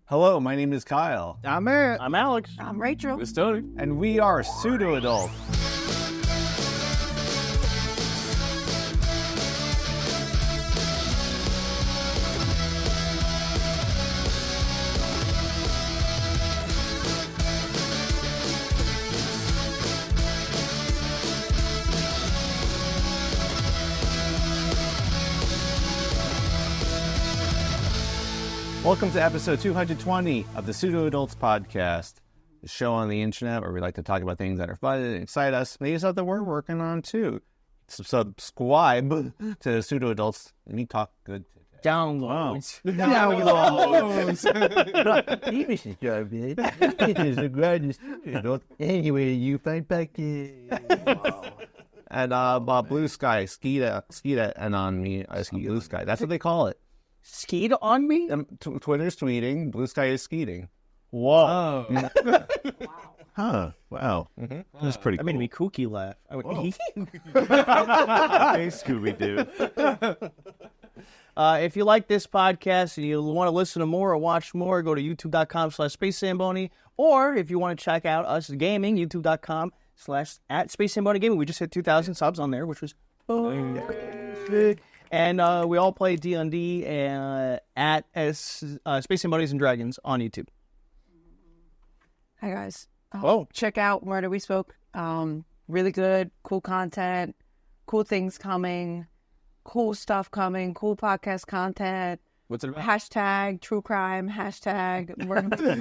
Hello, my name is Kyle. I'm Matt. I'm Alex. I'm Rachel. It's Tony. And we are Pseudo Adults. Welcome to episode 220 of the Pseudo Adults podcast, the show on the internet where we like to talk about things that are fun and excite us. Maybe stuff that we're working on too. Subscribe to Pseudo Adults. We talk good today. Downloads. Maybe she's job, man. It is the greatest. Anyway, you find podcast. And Blue Sky, Skeeta, and on me, Blue Sky. That's what they call it. Skied on me? Twitter's tweeting, Blue Sky is skeeting. Whoa. Huh. Wow. Mm-hmm. That's pretty cool. That made me kooky laugh. I went, Hey, Scooby-Doo. If you like this podcast and you want to listen to more or watch more, go to youtube.com/SpaceZamboni. Or if you want to check out us gaming, youtube.com/@SpaceZamboni Gaming. We just hit 2,000 subs on there, which was sick. And we all play D&D at Space Zambonies and Dragons on YouTube. Hi, guys. Hello. Check out Murder We Spoke. Really good, cool content, cool things coming, cool stuff coming, cool podcast content. What's it about? Hashtag true crime, hashtag Murder We Spoke,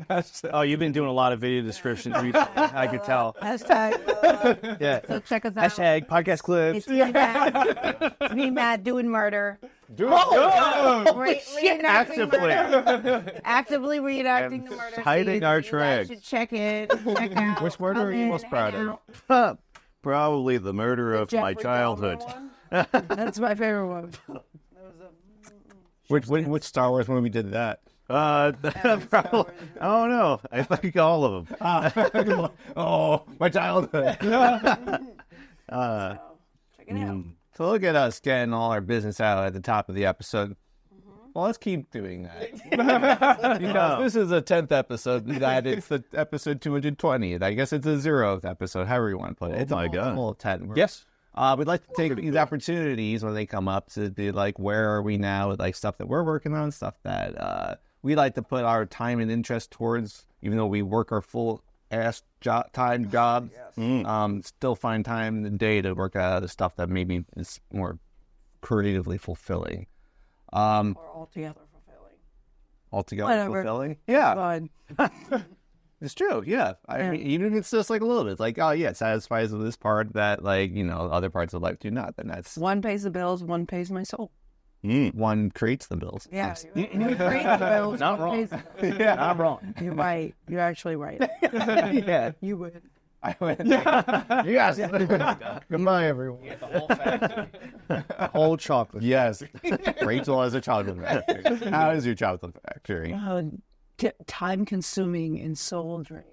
hashtag. Oh, you've been doing a lot of video descriptions. I could tell. Hashtag. Yeah. So check us out. Hashtag podcast clips. It's me, Matt. It's me, Matt, doing murder. Actively reenacting the murder. hiding scene. our You guys tracks. should check it. Check out. Which murder Come are you in, most proud hang of? out. Probably the murder of my Jeffrey childhood. Dahmer one. That's my favorite one. Which Star Wars movie did that? Probably, I don't know. I think all of them. Oh, my childhood. So, check it out. So look at us getting all our business out at the top of the episode. Well, let's keep doing that. Because this is the 10th episode. That it's the episode 220. I guess it's the 0th episode, however you want to put it. It's my God. Well, 10. Yes. We'd like to take these opportunities when they come up to be like, where are we now with like stuff that we're working on, stuff that we like to put our time and interest towards, even though we work our full ass time jobs. Yes. Still find time in the day to work out the stuff that maybe is more creatively fulfilling. Or altogether fulfilling. Altogether Whatever. fulfilling? Yeah. Fun. It's true, yeah. I mean, even if it's just like a little bit, it's like, oh yeah, it satisfies with this part that, like, you know, other parts of life do not. Then that's One pays the bills, one pays my soul. one creates the bills. Yeah. One pays the bills, Not one wrong. pays the bills. Yeah, I'm wrong. You're right. You're actually right. Yeah. You would. I win. Yes. Goodbye, everyone. The whole factory. Whole chocolate. Yes. Rachel has a chocolate factory. How is your chocolate factory? Time consuming and soul draining.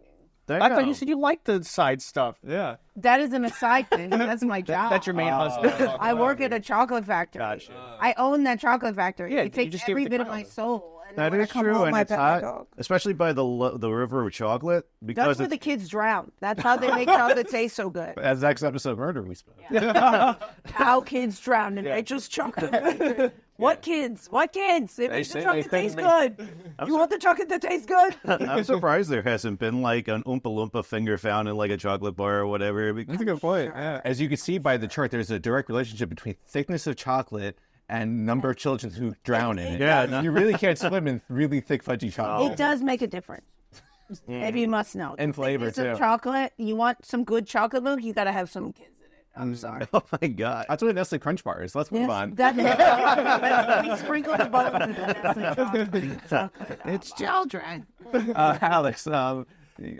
I thought you said you liked the side stuff. Yeah. That isn't a side thing. That's my job. That's your main hustle. I work at a chocolate factory. Gotcha. I own that chocolate factory. Yeah, it you takes just give every it to bit of Kyle. my soul. And That when I is come true, home, and I it's pet my hot, dog. especially by the river with chocolate. That's Because where the kids drown. That's how they make chocolate taste so good. That's the next episode of Murder We Spoke. How kids drown in Rachel's chocolate factory. What kids? What kids? It makes the say chocolate they taste good. You want the chocolate that tastes good? I'm surprised there hasn't been like an Oompa Loompa finger found in like a chocolate bar or whatever. That's a good point. Yeah. As you can see by the chart, there's a direct relationship between thickness of chocolate and number of children who drown in it. Yeah, You really can't swim in really thick, fudgy chocolate. It does make a difference. Maybe you must know. And flavor, Thickness of too. chocolate. You want some good chocolate milk, you got to have some kids in it. I'm sorry. Oh my God. That's what a Nestle Crunch Bar is. Let's move on. We sprinkle the butter with the chocolate. It's children. Alex, I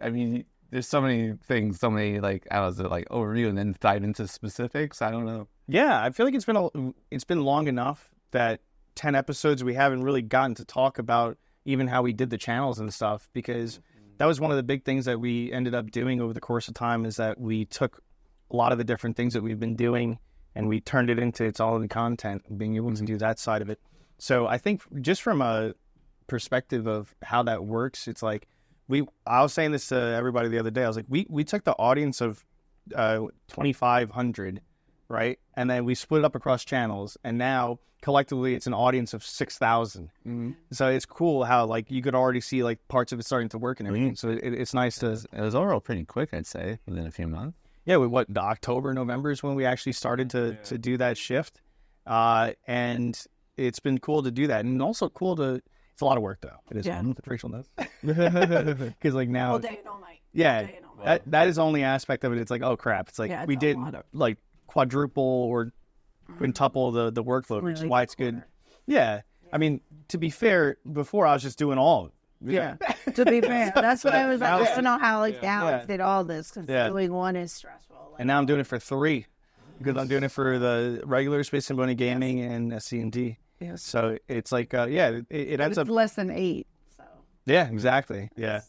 mean, there's so many things, so many, like, I don't know, like, overview and then dive into specifics. I don't know. Yeah, I feel like it's been long enough that 10 episodes we haven't really gotten to talk about even how we did the channels and stuff, because that was one of the big things that we ended up doing over the course of time, is that we took a lot of the different things that we've been doing and we turned it into its all in content, being able to do that side of it. So I think just from a perspective of how that works, it's like I was saying this to everybody the other day. I was like, we took the audience of 2,500, right? And then we split it up across channels, and now collectively it's an audience of 6,000. So it's cool how like you could already see like parts of it starting to work and everything. So it's nice to. It was overall pretty quick, I'd say, within a few months. Yeah, the October, November is when we actually started to do that shift, and it's been cool to do that, and also cool to. It's a lot of work though. It is. Yeah. Rachel knows. Because like now, all day and all night. Yeah, that is the only aspect of it. It's like, oh crap! It's like we did like quadruple or quintuple the workload, which is why it's good. Yeah. I mean, to be fair, before I was just doing all of it. Yeah. To be fair, that's what I was like. I don't know how like Alex did all this because doing one is stressful. Like, and now I'm doing it for 3 because I'm doing it for the regular Space and Boney Gaming and C&D. Yes. So it's like, it ends up less than 8. So yeah, exactly. Yeah.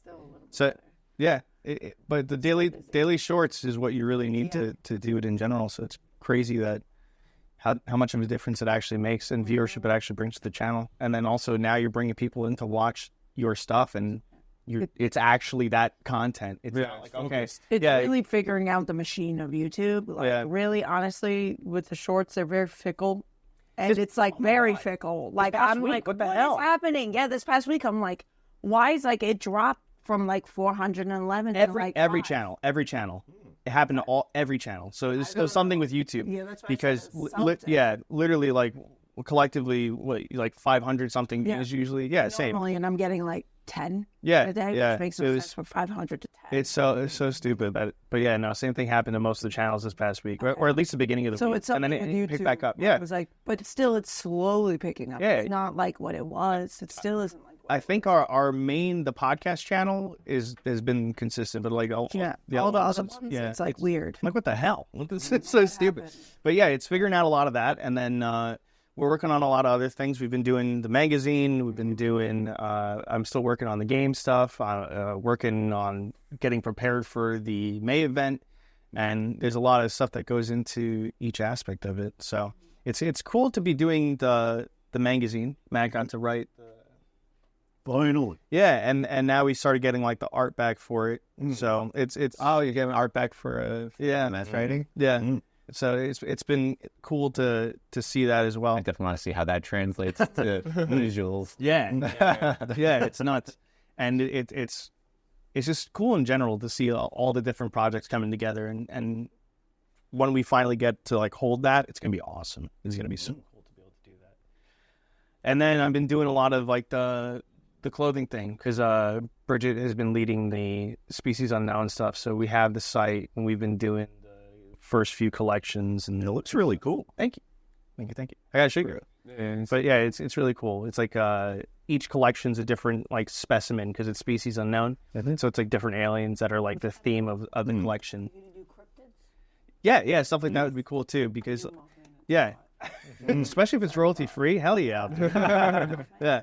So yeah, but the daily shorts is what you really need to do it in general. So it's crazy that how much of a difference it actually makes and viewership it actually brings to the channel. And then also now you're bringing people in to watch your stuff, and it's actually that content. It's not like, okay, it's really figuring out the machine of YouTube. Like really, honestly, with the shorts, they're very fickle. And it's like very fickle. Like I'm like, what the hell is happening? Yeah, this past week I'm like, why is like it dropped from like 411 to like every channel. It happened to every channel. So it's something with YouTube. Yeah, that's why because literally like collectively like 500 something is usually same. Normally, and I'm getting like 10 a day, which makes no sense from 500 to 10. It's so stupid. But yeah, no, same thing happened to most of the channels this past week, or at least the beginning of the week. And then it picked back up. Yeah, it was like, but still, it's slowly picking up. Yeah, it's not like what it was. It still isn't like. I think our main the podcast channel has been consistent, but like all the other ones, it's like weird. I'm like, what the hell? It's so stupid. But yeah, it's figuring out a lot of that, and then we're working on a lot of other things. We've been doing the magazine. We've been doing. I'm still working on the game stuff. Working on getting prepared for the May event, and there's a lot of stuff that goes into each aspect of it. So it's cool to be doing the magazine. Matt got to write. Finally. Yeah, and now we started getting like the art back for it. So it's you're getting art back for math writing. Yeah. So it's been cool to see that as well. I definitely want to see how that translates to visuals. Yeah, it's nuts, and it's just cool in general to see all the different projects coming together, and when we finally get to like hold that, it's gonna be awesome. It's gonna be so cool to be able to do that. And then I've been doing a lot of like the clothing thing because Bridget has been leading the Species Unknown stuff. So we have the site and we've been doing the first few collections, and it looks really cool. Thank you. I gotta show you. But yeah, it's really cool. It's like each collection's a different like specimen because it's Species Unknown. So it's like different aliens that are like the theme of the collection. Yeah, stuff like that would be cool too because especially if it's royalty free. Hell yeah. Yeah.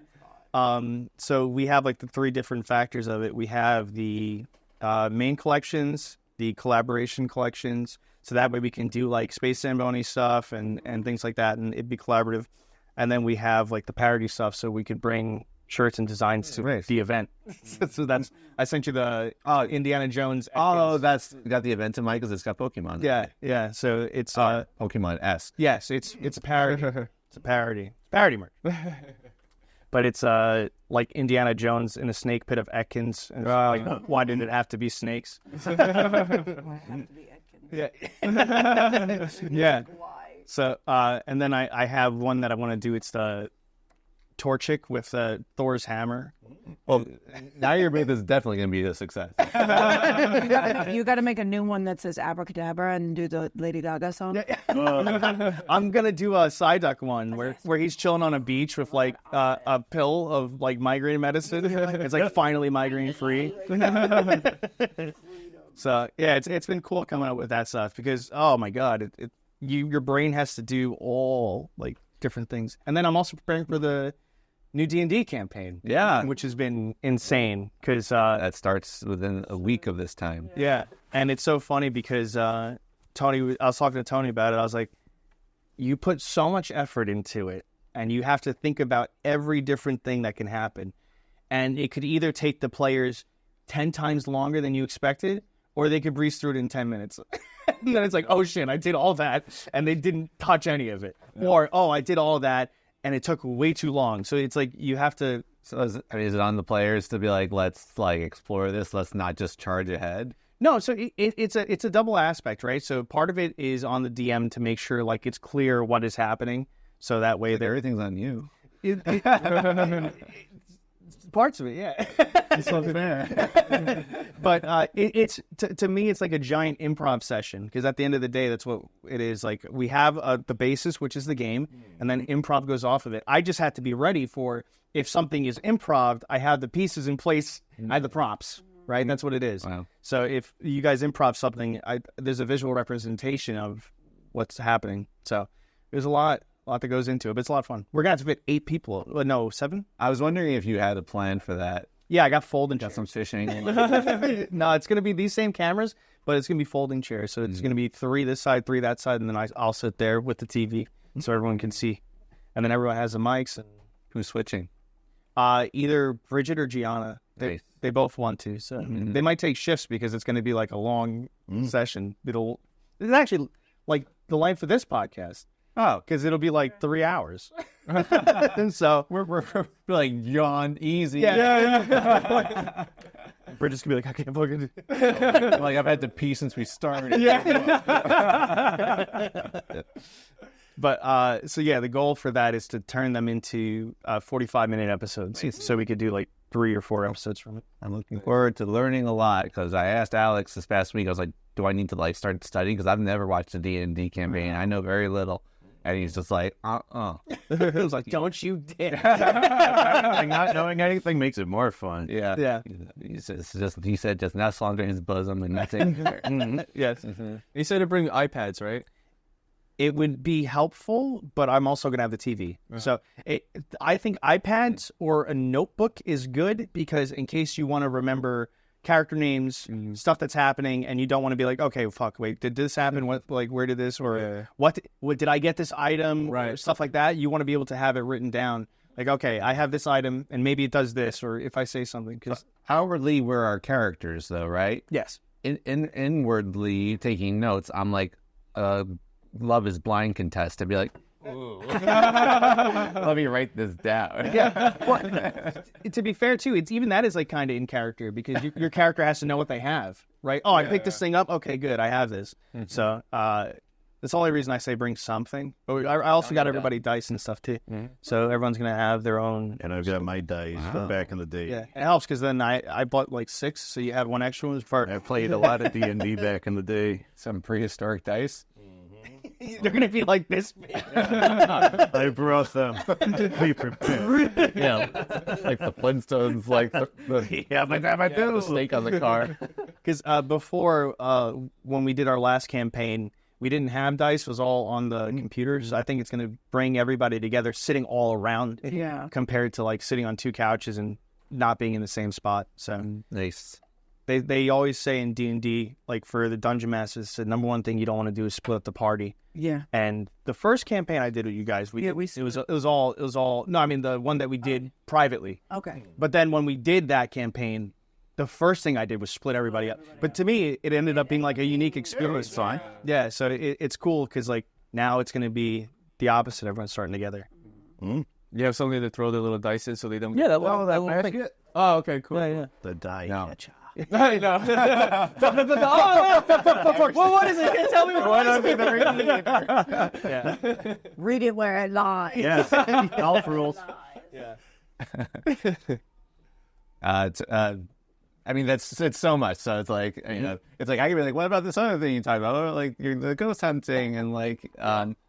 So we have like the 3 different factors of it. We have the main collections, the collaboration collections, so that way we can do like Space Zamboni stuff and things like that, and it'd be collaborative. And then we have like the parody stuff, so we could bring shirts and designs to the event. So that's I sent you the Indiana Jones. That's got the event in mind because it's got Pokemon. Yeah. So it's Pokemon-esque. Yes, it's a parody. It's parody merch. But it's like Indiana Jones in a snake pit of Ekans. And like, why did it have to be snakes? Yeah. So and then I have one that I want to do. It's the Torchic with Thor's hammer. Well, now your booth is definitely going to be a success. You got to make a new one that says Abracadabra and do the Lady Gaga song. I'm going to do a Psyduck one where he's chilling on a beach with like a pill of like migraine medicine. It's like finally migraine free. So yeah, it's been cool coming up with that stuff because oh my god, your brain has to do all like different things. And then I'm also preparing for the new D&D campaign, which has been insane because that starts within a week of this time. Yeah, and it's so funny because Tony, I was talking to Tony about it. I was like, you put so much effort into it, and you have to think about every different thing that can happen. and it could either take the players 10 times longer than you expected, or they could breeze through it in 10 minutes. And then it's like, oh shit, I did all that, and they didn't touch any of it. Yeah. Or, oh, I did all that, and it took way too long. So it's like you have to... So is it on the players to be like, let's like explore this, let's not just charge ahead? No, so it's a double aspect, right? So part of it is on the DM to make sure like it's clear what is happening, so that way everything's on you. Parts of it, yeah. It's not fair. But it's to me, it's like a giant improv session, because at the end of the day, that's what it is. Like we have the basis, which is the game, and then improv goes off of it. I just had to be ready for if something is improv, I have the pieces in place, I have the props, right? That's what it is. Wow. So if you guys improv something, there's a visual representation of what's happening. So there's a lot that goes into it, but it's a lot of fun. We're going to have to fit 8 people. No, 7? I was wondering if you had a plan for that. Yeah, I got folding chairs. Got some fishing. No, it's going to be these same cameras, but it's going to be folding chairs. So it's going to be 3 this side, 3 that side, and then I'll sit there with the TV so everyone can see. And then everyone has the mics. And who's switching? Either Bridget or Gianna. They both want to. So they might take shifts because it's going to be like a long session. It's actually like the length of this podcast. Oh, because it'll be like 3 hours. And so we're like yawn easy. Yeah. Bridget's gonna be like, I can't fucking do like I've had to pee since we started. Yeah. But so yeah, the goal for that is to turn them into 45-minute episodes, so we could do like 3 or 4 episodes from it. I'm looking forward to learning a lot, because I asked Alex this past week. I was like, do I need to like start studying? Because I've never watched a D&D campaign. I know very little. And he's just like, It was like, don't you dare. Like, not knowing anything makes it more fun. Yeah. He said just nestle under his bosom and that's it. Yes. You said to bring iPads, right? It would be helpful, but I'm also going to have the TV. So I think iPads or a notebook is good, because in case you want to remember character names, stuff that's happening, and you don't want to be like, okay, fuck, wait, did this happen? What, like, where did this, or what did I get this item, right? Or stuff like that. You want to be able to have it written down, like, okay, I have this item, and maybe it does this, or if I say something. Because outwardly, we're our characters, though, right? Yes. Inwardly, taking notes, I'm like, Love is Blind contest. I'd be like, let me write this down. Yeah. Well, to be fair, too, it's even that is like kind of in character, because your character has to know what they have, right? Oh, I picked this thing up. Okay, good. I have this. So that's the only reason I say bring something. But I also got everybody dice and stuff, too. So everyone's going to have their own. And I've got my dice from back in the day. Yeah, it helps, because then I bought like 6, so you have one extra one. I played a lot of D&D back in the day. Some prehistoric dice. They're going to be like this big. I brought them. Be prepared. Yeah, like the Flintstones, like the snake on the car. Because before, when we did our last campaign, we didn't have dice. It was all on the computers. I think it's going to bring everybody together, sitting all around. Yeah. Compared to like sitting on 2 couches and not being in the same spot. So nice. They always say in D&D, like for the Dungeon Masters, the number one thing you don't want to do is split up the party. Yeah. And the first campaign I did with you guys, it was all no, I mean the one that we did privately. Okay. But then when we did that campaign, the first thing I did was split everybody up. But to me, it ended up being like a unique experience. It's fine. Yeah, so it's cool, because like now it's going to be the opposite. Everyone's starting together. You have something to throw their little dice in so they don't. Yeah, that little thing. Oh, okay, cool. Yeah. The die catcher. I know. Well, what is it? Tell me what it is. Yeah. Read it where it lies. Yes. Golf rules. Yeah. I mean, it's so much. So it's like, you know, it's like I can be like, what about this other thing you talked about? Oh, like the ghost hunting and like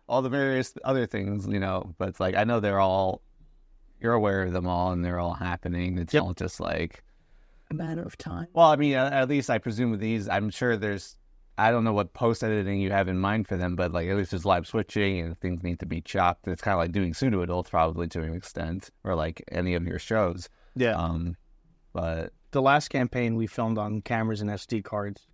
all the various other things, you know. But it's like I know you're aware of them all, and they're all happening. It's all just like A matter of time. Well, I mean, at least I presume with these, I'm sure I don't know what post editing you have in mind for them, but like at least there's live switching and things need to be chopped. It's kind of like doing Pseudo Adults probably to an extent, or like any of your shows. Yeah. But the last campaign we filmed on cameras and SD cards.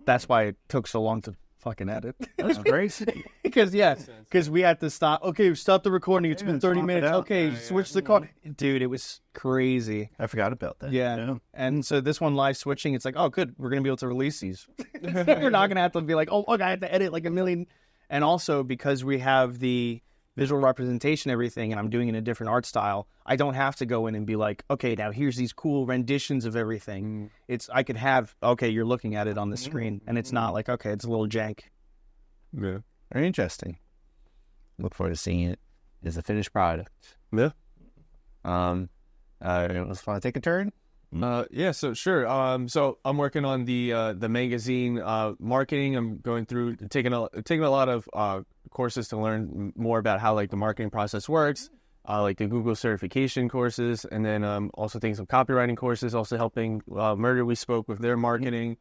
That's why it took so long to fucking edit. That's crazy. Because we had to stop. Okay, stop the recording. It's been 30 minutes. Okay, switch the call. Dude, it was crazy. I forgot about that. Yeah. And so this one live switching, it's like, oh, good. We're going to be able to release these. We're not going to have to be like, oh, I have to edit like a million. And also because we have the visual representation, everything, and I'm doing it in a different art style, I don't have to go in and be like, okay, now here's these cool renditions of everything. I could have, okay, you're looking at it on the screen, and it's not like, okay, it's a little jank. Yeah. Very interesting. Look forward to seeing it as a finished product. Yeah. Let's want to take a turn. Yeah, so sure. So I'm working on the magazine marketing. I'm going through taking a lot of courses to learn more about how like the marketing process works, like the Google certification courses, and then also taking some copywriting courses, also helping Murder We Spoke with their marketing.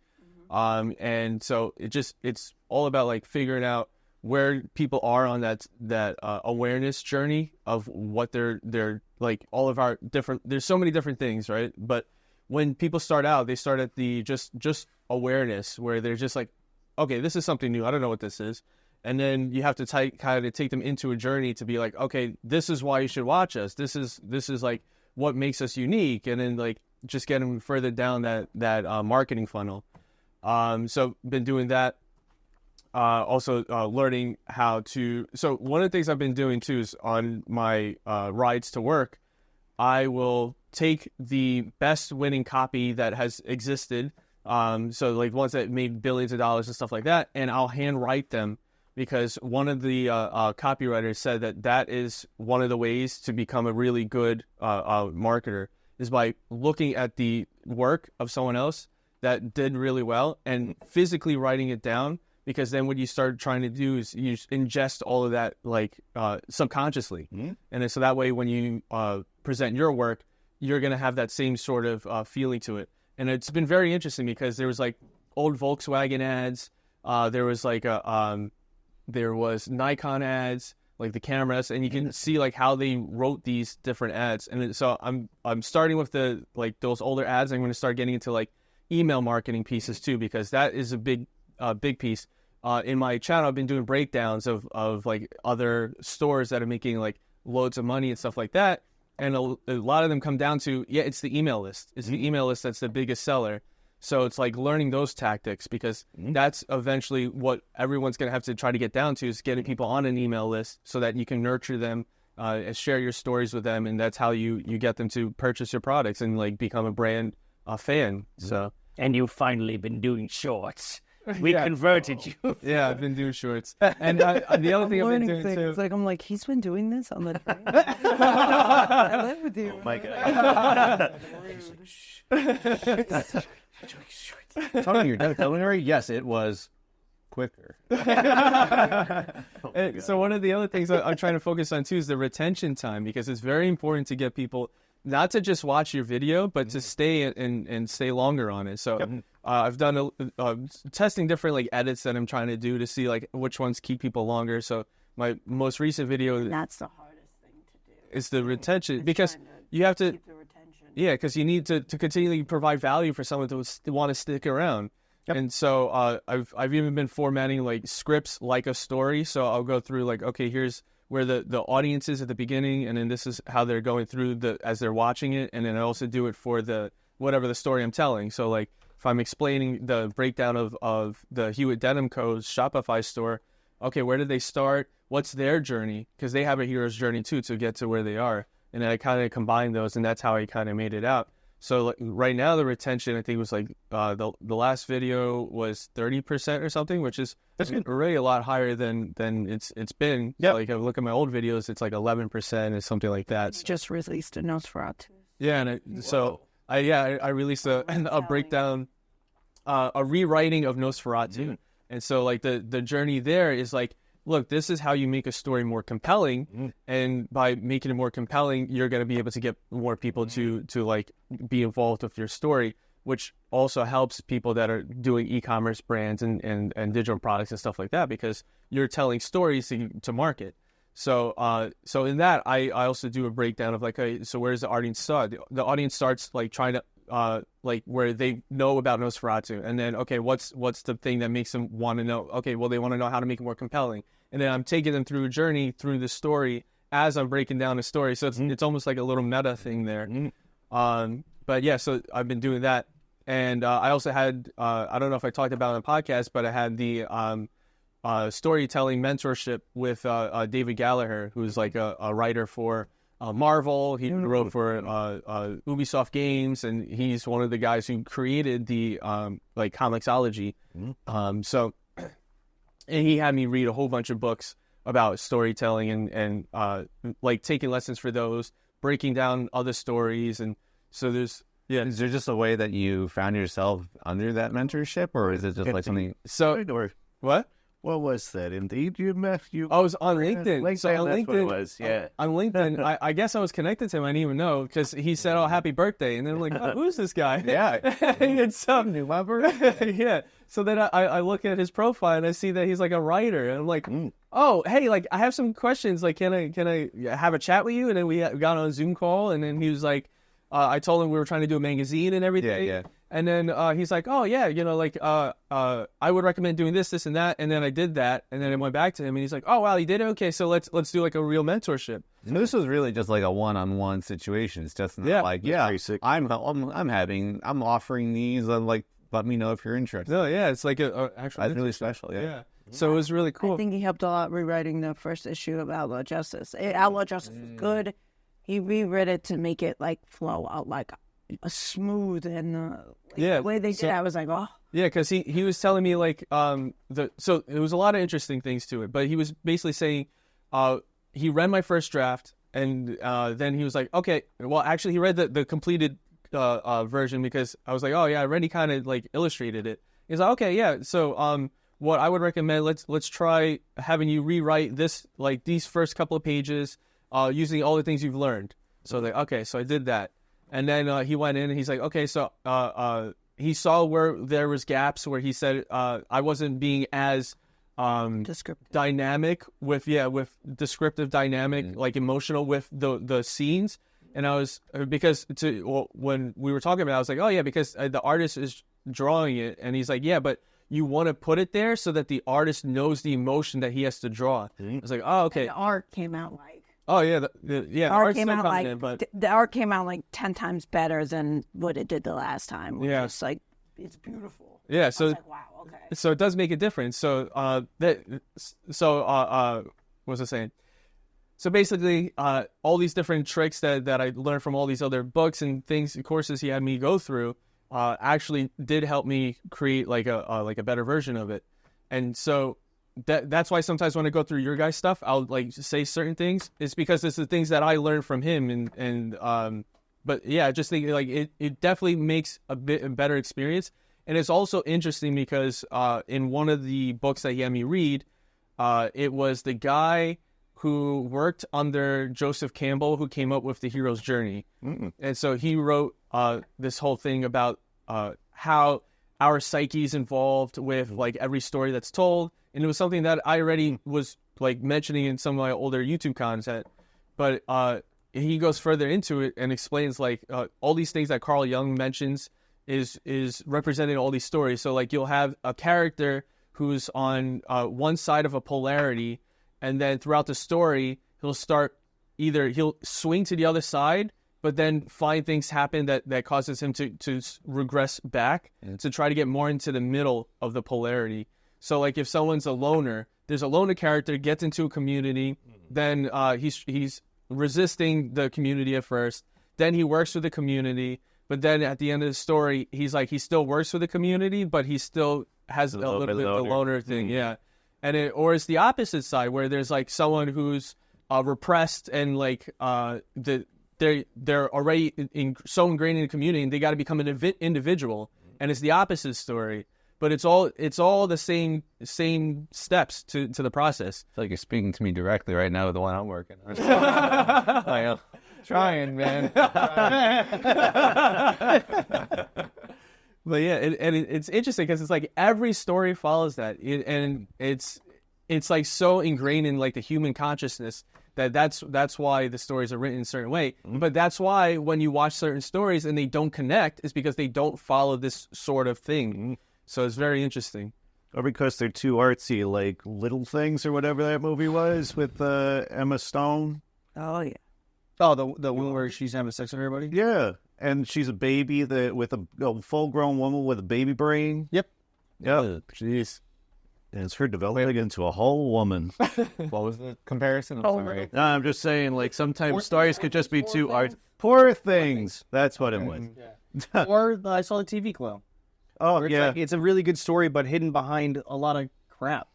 And so it's all about like figuring out where people are on that awareness journey of what they're like, all of our different, there's so many different things, right? But when people start out, they start at the just awareness, where they're just like, okay, this is something new, I don't know what this is. And then you have to kind of take them into a journey to be like, okay, this is why you should watch us. This is like what makes us unique. And then like just get them further down that marketing funnel. So been doing that. Also learning how to. So one of the things I've been doing too is on my rides to work, I will take the best winning copy that has existed. So like ones that made billions of dollars and stuff like that, and I'll handwrite them. Because one of the copywriters said that is one of the ways to become a really good marketer, is by looking at the work of someone else that did really well and physically writing it down. Because then what you start trying to do is you ingest all of that like subconsciously. And then, so that way when you present your work, you're going to have that same sort of feeling to it. And it's been very interesting because there was like old Volkswagen ads. There was like there was Nikon ads, like the cameras, and you can see like how they wrote these different ads. And so I'm starting with the like those older ads. I'm going to start getting into like email marketing pieces too, because that is a big piece. In my channel, I've been doing breakdowns of like other stores that are making like loads of money and stuff like that. And a lot of them come down to, it's the email list. It's the email list that's the biggest seller. So it's like learning those tactics, because that's eventually what everyone's going to have to try to get down to, is getting people on an email list so that you can nurture them, and share your stories with them. And that's how you get them to purchase your products and like become a brand fan. So. And you've finally been doing shorts. We converted you. Yeah, I've been doing shorts. And the other thing I've been doing too. It's like, I'm like, he's been doing this on the train. I live with you. Oh my God. Talking your culinary, yes, it was quicker. So one of the other things I'm trying to focus on too is the retention time, because it's very important to get people not to just watch your video, but to stay and stay longer on it. So I've done testing different like edits that I'm trying to do to see like which ones keep people longer. So my most recent video, that's the hardest thing to do. Is the retention, because you have to keep the retention. Yeah, because you need to continually provide value for someone to want to stick around. And so I've even been formatting like scripts like a story. So I'll go through like, okay, here's where the audience is at the beginning, and then this is how they're going through as they're watching it, and then I also do it for whatever the story I'm telling. So like if I'm explaining the breakdown of the Hewitt Denim Co.'s Shopify store, okay, where did they start? What's their journey? Because they have a hero's journey too to get to where they are, and then I kind of combine those, and that's how I kind of made it out. So like, right now the retention I think was like the last video was 30% or something, which is already a lot higher than it's been. Yeah. Like I look at my old videos, it's like 11% or something like that. It's just released a Nosferatu. Yeah, and so I released a breakdown, a rewriting of Nosferatu, and so like the journey there is like, look, this is how you make a story more compelling, and by making it more compelling, you're going to be able to get more people to like be involved with your story, which also helps people that are doing e-commerce brands and digital products and stuff like that, because you're telling stories to market. So in that, I also do a breakdown of like, so where does the audience start? The audience starts like trying to like where they know about Nosferatu, and then okay, what's the thing that makes them want to know? Okay, well they want to know how to make it more compelling, and then I'm taking them through a journey through the story as I'm breaking down the story. So it's almost like a little meta thing there. But yeah, so I've been doing that, and I also had I don't know if I talked about it on the podcast, but I had the storytelling mentorship with David Gallagher, who's like a writer for Marvel. He wrote for Ubisoft games, and he's one of the guys who created the like Comixology. So, and he had me read a whole bunch of books about storytelling and like taking lessons for those, breaking down other stories, and so there's. Yeah. Is there just a way that you found yourself under that mentorship, or is it just like something? So what? What was that? Indeed, you met you. I was on LinkedIn. So on that's LinkedIn, what it was. Yeah. On LinkedIn, I guess I was connected to him. I didn't even know because he said, "Oh, happy birthday," and then I'm like, oh, "Who's this guy?" Yeah. And so, yeah. So then I look at his profile and I see that he's like a writer, and I'm like, "Oh, hey, like I have some questions. Like, can I have a chat with you?" And then we got on a Zoom call, and then he was like. I told him we were trying to do a magazine and everything. Yeah. And then he's like, oh, yeah, you know, like, I would recommend doing this, and that. And then I did that. And then I went back to him, and he's like, oh, wow, you did it? Okay, so let's do, like, a real mentorship. So this was really just, like, a one-on-one situation. It's just not like, I'm offering these, and, like, let me know if you're interested. No, yeah, it's like a actual That's really special, yeah. So it was really cool. I think he helped a lot rewriting the first issue of Outlaw Justice. Outlaw Justice is good. He reread it to make it like flow out like a smooth and the way they did it, I was like, oh. Yeah, because he was telling me like so it was a lot of interesting things to it, but he was basically saying he read my first draft and then he was like, okay, well actually he read the completed version because I was like, oh yeah, I already kind of like illustrated it. He's like, okay, yeah, so what I would recommend, let's try having you rewrite this like these first couple of pages. Using all the things you've learned. So like, okay, so I did that. And then he went in and he's like, okay, so he saw where there was gaps where he said I wasn't being as descriptive. Dynamic with descriptive dynamic, like emotional with the scenes. And I was, because when we were talking about it, I was like, oh yeah, because the artist is drawing it. And he's like, yeah, but you want to put it there so that the artist knows the emotion that he has to draw. I was like, oh, okay. And the art came out like. Oh yeah, the art came out like the art came out like 10 times better than what it did the last time. Yeah, it's like it's beautiful. Yeah, so like, wow, okay. So it does make a difference. So what was I saying? So basically, all these different tricks that I learned from all these other books and things, courses he had me go through, actually did help me create like a better version of it, and so. That's why sometimes when I go through your guys' stuff, I'll like say certain things. It's because it's the things that I learned from him, but yeah, I just think like it definitely makes a better experience, and it's also interesting because in one of the books that he had me read, it was the guy who worked under Joseph Campbell who came up with the hero's journey, and so he wrote this whole thing about how our psyche is involved with like every story that's told. And it was something that I already was like mentioning in some of my older YouTube content, but he goes further into it and explains like all these things that Carl Jung mentions is representing all these stories. So like you'll have a character who's on one side of a polarity, and then throughout the story he'll swing to the other side, but then find things happen that causes him to regress back to try to get more into the middle of the polarity. So, like, if someone's a loner, there's a loner character, gets into a community, then he's resisting the community at first, then he works with the community, but then at the end of the story, he's like, he still works with the community, but he still has a little bit of the loner thing, yeah. And or it's the opposite side, where there's, like, someone who's repressed and, like, they're already so ingrained in the community, and they got to become an individual, and it's the opposite story. But it's all the same steps to the process. I feel like you're speaking to me directly right now with the one I'm working on. I am trying, man. But yeah, it's interesting because it's like every story follows that, and it's like so ingrained in like the human consciousness That's why the stories are written in a certain way. But that's why when you watch certain stories and they don't connect, is because they don't follow this sort of thing. So it's very interesting. Or because they're too artsy, like Little Things or whatever that movie was with Emma Stone. Oh yeah. Oh, the one where she's having sex with everybody? Yeah. And she's a baby with a full-grown woman with a baby brain. Yep. Yeah. Jeez. And it's her developing into a whole woman. What was the comparison? I'm sorry. No, I'm just saying, like, sometimes stories could just be too art. Poor Things. That's what it was. Or I saw the TV Club. Oh, It's yeah. like, it's a really good story, but hidden behind a lot of crap.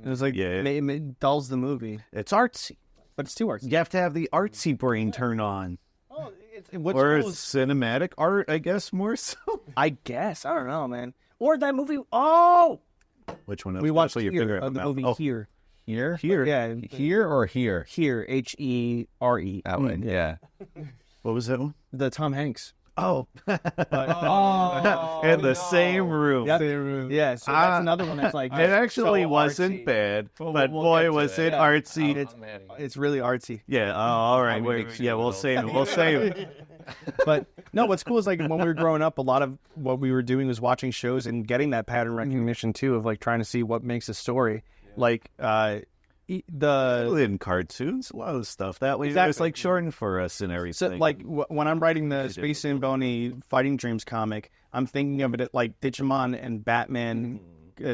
It was like, it dulls the movie. It's artsy. But it's too artsy. You have to have the artsy brain turn on. Oh, Or cinematic art, I guess, more so. I guess. I don't know, man. Or that movie. Oh! Which one? We watched your Here, finger the movie Oh, Here. Here? Yeah. Here or here? Here. Here. That one, yeah. what was that one? The Tom Hanks. Oh. Oh, In the same room. Yeah. Yeah, so that's another one that's like... It actually so wasn't artsy. bad, We'll but get boy, to was it. it artsy. It's really artsy. Yeah, all right. We'll save it. We'll save it. But no, what's cool is like when we were growing up, a lot of what we were doing was watching shows and getting that pattern recognition too of like trying to see what makes a story. Like In cartoons, a lot of stuff that way. Exactly. It's like shortened for us and everything. So, like when I'm writing the Space Zamboni Fighting Dreams comic, I'm thinking of it like Digimon and Batman.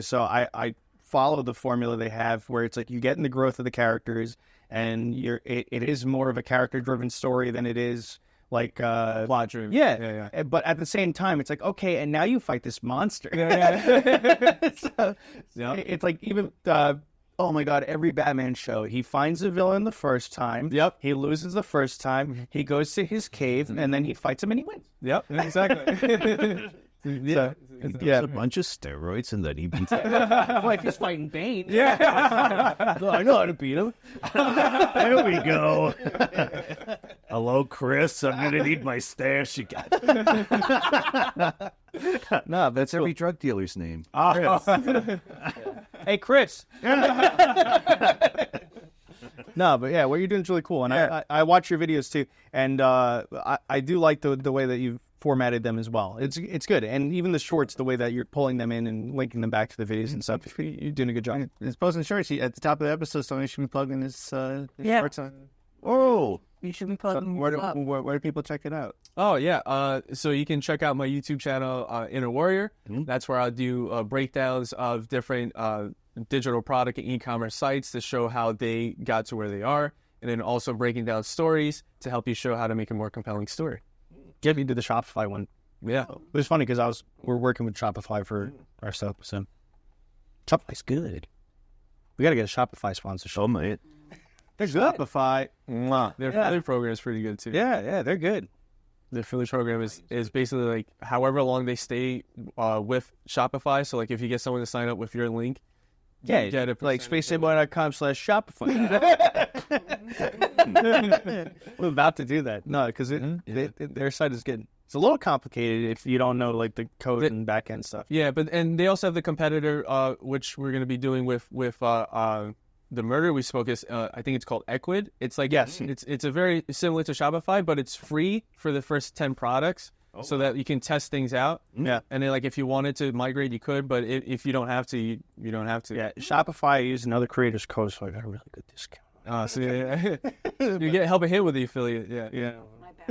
So I follow the formula they have, where it's like you get in the growth of the characters, and it is more of a character-driven story than it is like plot driven. Yeah. But at the same time, it's like, okay, and now you fight this monster. So, it's like even. Oh my God, every Batman show, he finds a villain the first time. Yep. He loses the first time. He goes to his cave, and then he fights him and he wins. Yep, exactly. Yeah. a bunch of steroids and then he beats it. Well, if he's fighting Bane. Yeah. I know how to beat him. There we go. Hello, Chris. I'm going to need my stash again. No, That's every drug dealer's name. Hey, Chris. No, but yeah, what you're doing is really cool, and I watch your videos too, and I do like the way that you've formatted them as well. It's good, and even the shorts, the way that you're pulling them in and linking them back to the videos and stuff. You're doing a good job. It's posting shorts. At the top of the episode, somebody should be plugging his shorts on. Oh. You should be plugging Where this up. do people check it out? Oh, yeah. So you can check out my YouTube channel, Inner Warrior. That's where I'll do breakdowns of different digital product and e-commerce sites to show how they got to where they are, and then also breaking down stories to help you show how to make a more compelling story. Get me to the Shopify one. Yeah. It was funny because we're working with Shopify for our stuff, so Shopify's good. We got to get a Shopify sponsorship. Oh, mate. They're good. Shopify. Their affiliate program is pretty good, too. Yeah, they're good. The affiliate program is basically like however long they stay with Shopify. So, like, if you get someone to sign up with your link, Yeah, you get a like percentage. spaceinboy.com/Shopify. We're about to do that. No, because their site is good. It's a little complicated if you don't know like the code and back end stuff. Yeah, and they also have the competitor, which we're going to be doing with the murder we spoke is I think it's called Equid. It's like it's a very similar to Shopify, but it's free for the first 10 products. So that you can test things out. Yeah. And then, like, if you wanted to migrate, you could. But if you don't have to, you don't have to. Yeah, Shopify, I use another creator's code, so I got a really good discount. So you get help a hit with the affiliate. Yeah. My back.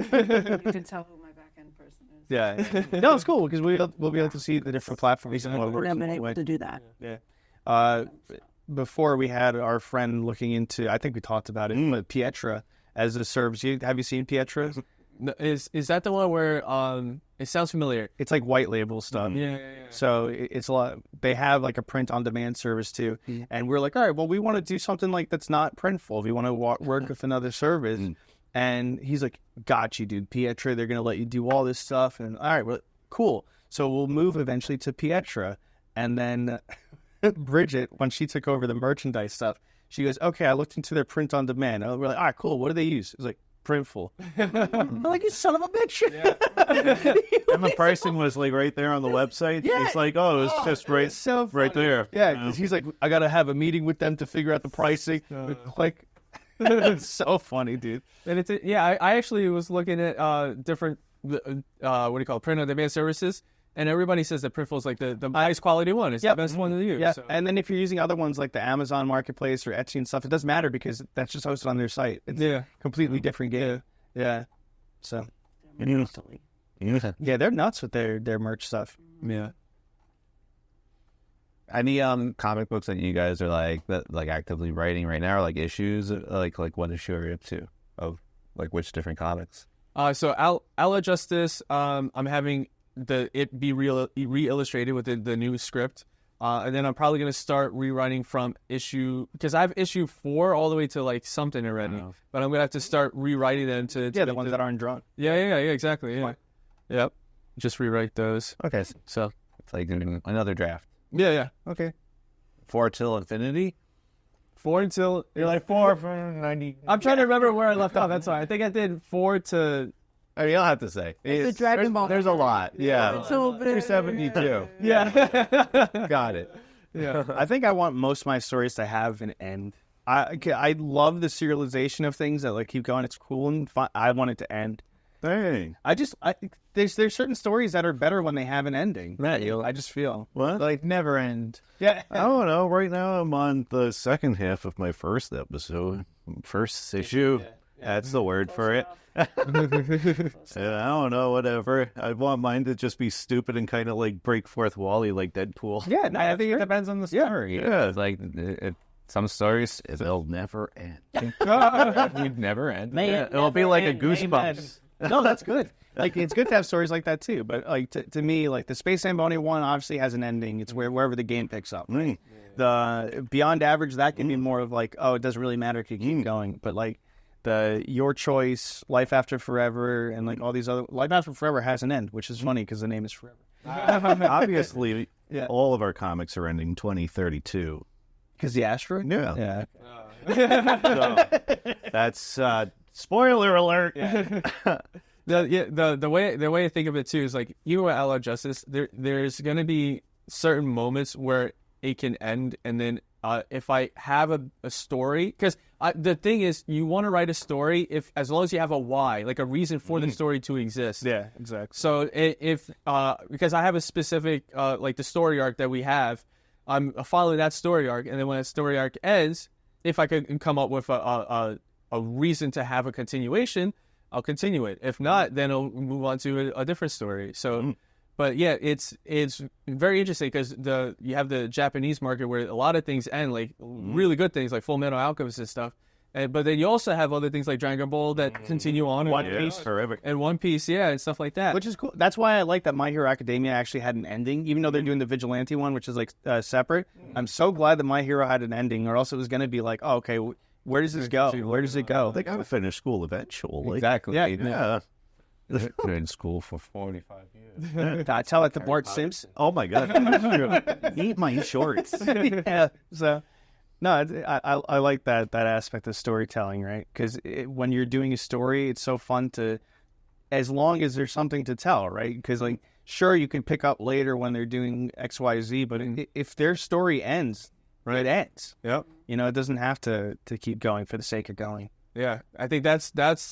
You can tell who my back end person is. Yeah. No, it's cool because we'll be able to see the different platforms. And what I works haven't been and able what to do that. Yeah. Before we had our friend looking into, I think we talked about it, but Pietra as a service. Have you seen Pietra? No, is that the one where it sounds familiar? It's like white label stuff. Yeah. So it's a lot. They have like a print on demand service too, and we're like, all right, well, we want to do something like that's not printful. We want to work with another service, and he's like, got you, dude. Pietra, they're gonna let you do all this stuff, and all right, well, cool. So we'll move eventually to Pietra, and then Bridget, when she took over the merchandise stuff, she goes, okay, I looked into their print on demand. And we're like, all right, cool. What do they use? It was like, Printful. I'm like, you son of a bitch. And the pricing was like right there on the website. Yeah. It's like, oh, it's just right, so right there. Yeah, because he's like, I got to have a meeting with them to figure out the pricing. Click. It's so funny, dude. And I actually was looking at different what do you call it, print on demand services, and everybody says that Printful is like the highest quality one. It's the best one to use. Yeah, so. and then if you're using other ones like the Amazon Marketplace or Etsy and stuff, it doesn't matter because that's just hosted on their site. It's a completely different game. Yeah. So. Yeah, they're nuts with their merch stuff. Yeah. Any comic books that you guys are like actively writing right now, or like issues, like what issue are you up to of like which different comics? So Alla Justice, I'm having it be re-illustrated with the new script, and then I'm probably gonna start rewriting from issue, because I have issue 4 all the way to like something already, but I'm gonna have to start rewriting them to the ones that aren't drawn. Yeah, exactly. Yeah, yep. Just rewrite those. Okay, So it's like doing another draft. yeah. Okay. 4 till infinity. 4 until You're like 4 for 90. I'm trying to remember where I left off. That's why I think I did 4 to. I mean, you'll have to say. The Dragon Ball. There's a lot. Yeah. So 272. Yeah. Got it. Yeah. I think I want most of my stories to have an end. I love the serialization of things that like keep going. It's cool and fun. I want it to end. Dang. There's certain stories that are better when they have an ending. Matt, I just feel What? like never end. yeah. I don't know. Right now, I'm on the second half of my first issue. That's the word for it. I don't know, whatever. I want mine to just be stupid and kind of like break fourth wally like Deadpool. Yeah, no, I think it depends on the story. Yeah. It's like some stories they'll never end. You'd never end. It'll be like a Goosebumps. No, that's good. Like it's good to have stories like that too. But like to me, like the Space Zamboni one obviously has an ending. It's wherever the game picks up. Mm. The Beyond Average, that can be more of like, oh, it doesn't really matter if you keep going. But like the Your Choice, Life After Forever, and like all these other, Life After Forever has an end, which is funny because the name is Forever. Obviously, Yeah. all of our comics are ending 2032. Because the asteroid. Yeah. Yeah. So, that's spoiler alert. The way I think of it too is like, even with Allied Justice, there's gonna be certain moments where it can end, and then if I have a story, because the thing is, you want to write a story as long as you have a why, like a reason for the story to exist. Yeah. Exactly. So if because I have a specific like the story arc that we have, I'm following that story arc, and then when that story arc ends, if I could come up with a reason to have a continuation, I'll continue it. If not, then I'll move on to a different story. So, but yeah, it's very interesting because you have the Japanese market where a lot of things end, like really good things like Full Metal Alchemist and stuff. But then you also have other things like Dragon Ball that continue on. One Piece forever. And One Piece, yeah, and stuff like that. Which is cool. That's why I like that My Hero Academia actually had an ending, even though they're doing the Vigilante one, which is like separate. I'm so glad that My Hero had an ending, or else it was going to be like, oh, okay, where does this go? Where does it go? They gotta finish school eventually. Exactly. Yeah. Been in school for 45 years. I tell it to Bart Simpson. Oh my god. Eat my shorts. Yeah. So, no, I like that aspect of storytelling, right? Because when you're doing a story, it's so fun as long as there's something to tell, right? Because like, sure, you can pick up later when they're doing X, Y, Z, but if their story ends, it ends. Yep. You know, it doesn't have to keep going for the sake of going. Yeah, I think that's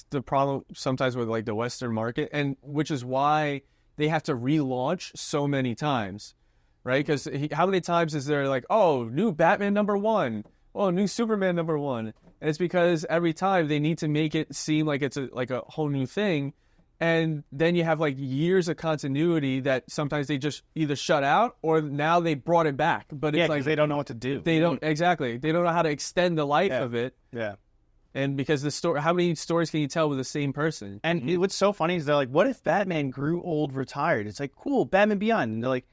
the problem sometimes with like the Western market, and which is why they have to relaunch so many times, right? Because how many times is there like, oh, new Batman #1, oh, new Superman #1, and it's because every time they need to make it seem like it's a whole new thing, and then you have like years of continuity that sometimes they just either shut out or now they brought it back, but it's like they don't know what to do. they don't know how to extend the life of it. Yeah. And because the story, how many stories can you tell with the same person? And what's so funny is they're like, what if Batman grew old, retired? It's like, cool, Batman Beyond. And they're like,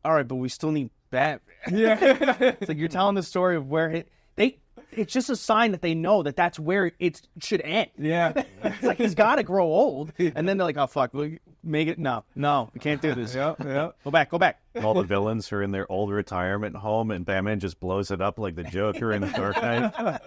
all right, but we still need Batman. Yeah. It's like you're telling the story of where it's just a sign that they know that's where it should end. Yeah. It's like he's got to grow old. And then they're like, oh, fuck, we make it. No, we can't do this. Yeah. Go back. All the villains are in their old retirement home, and Batman just blows it up like the Joker in the Dark Knight.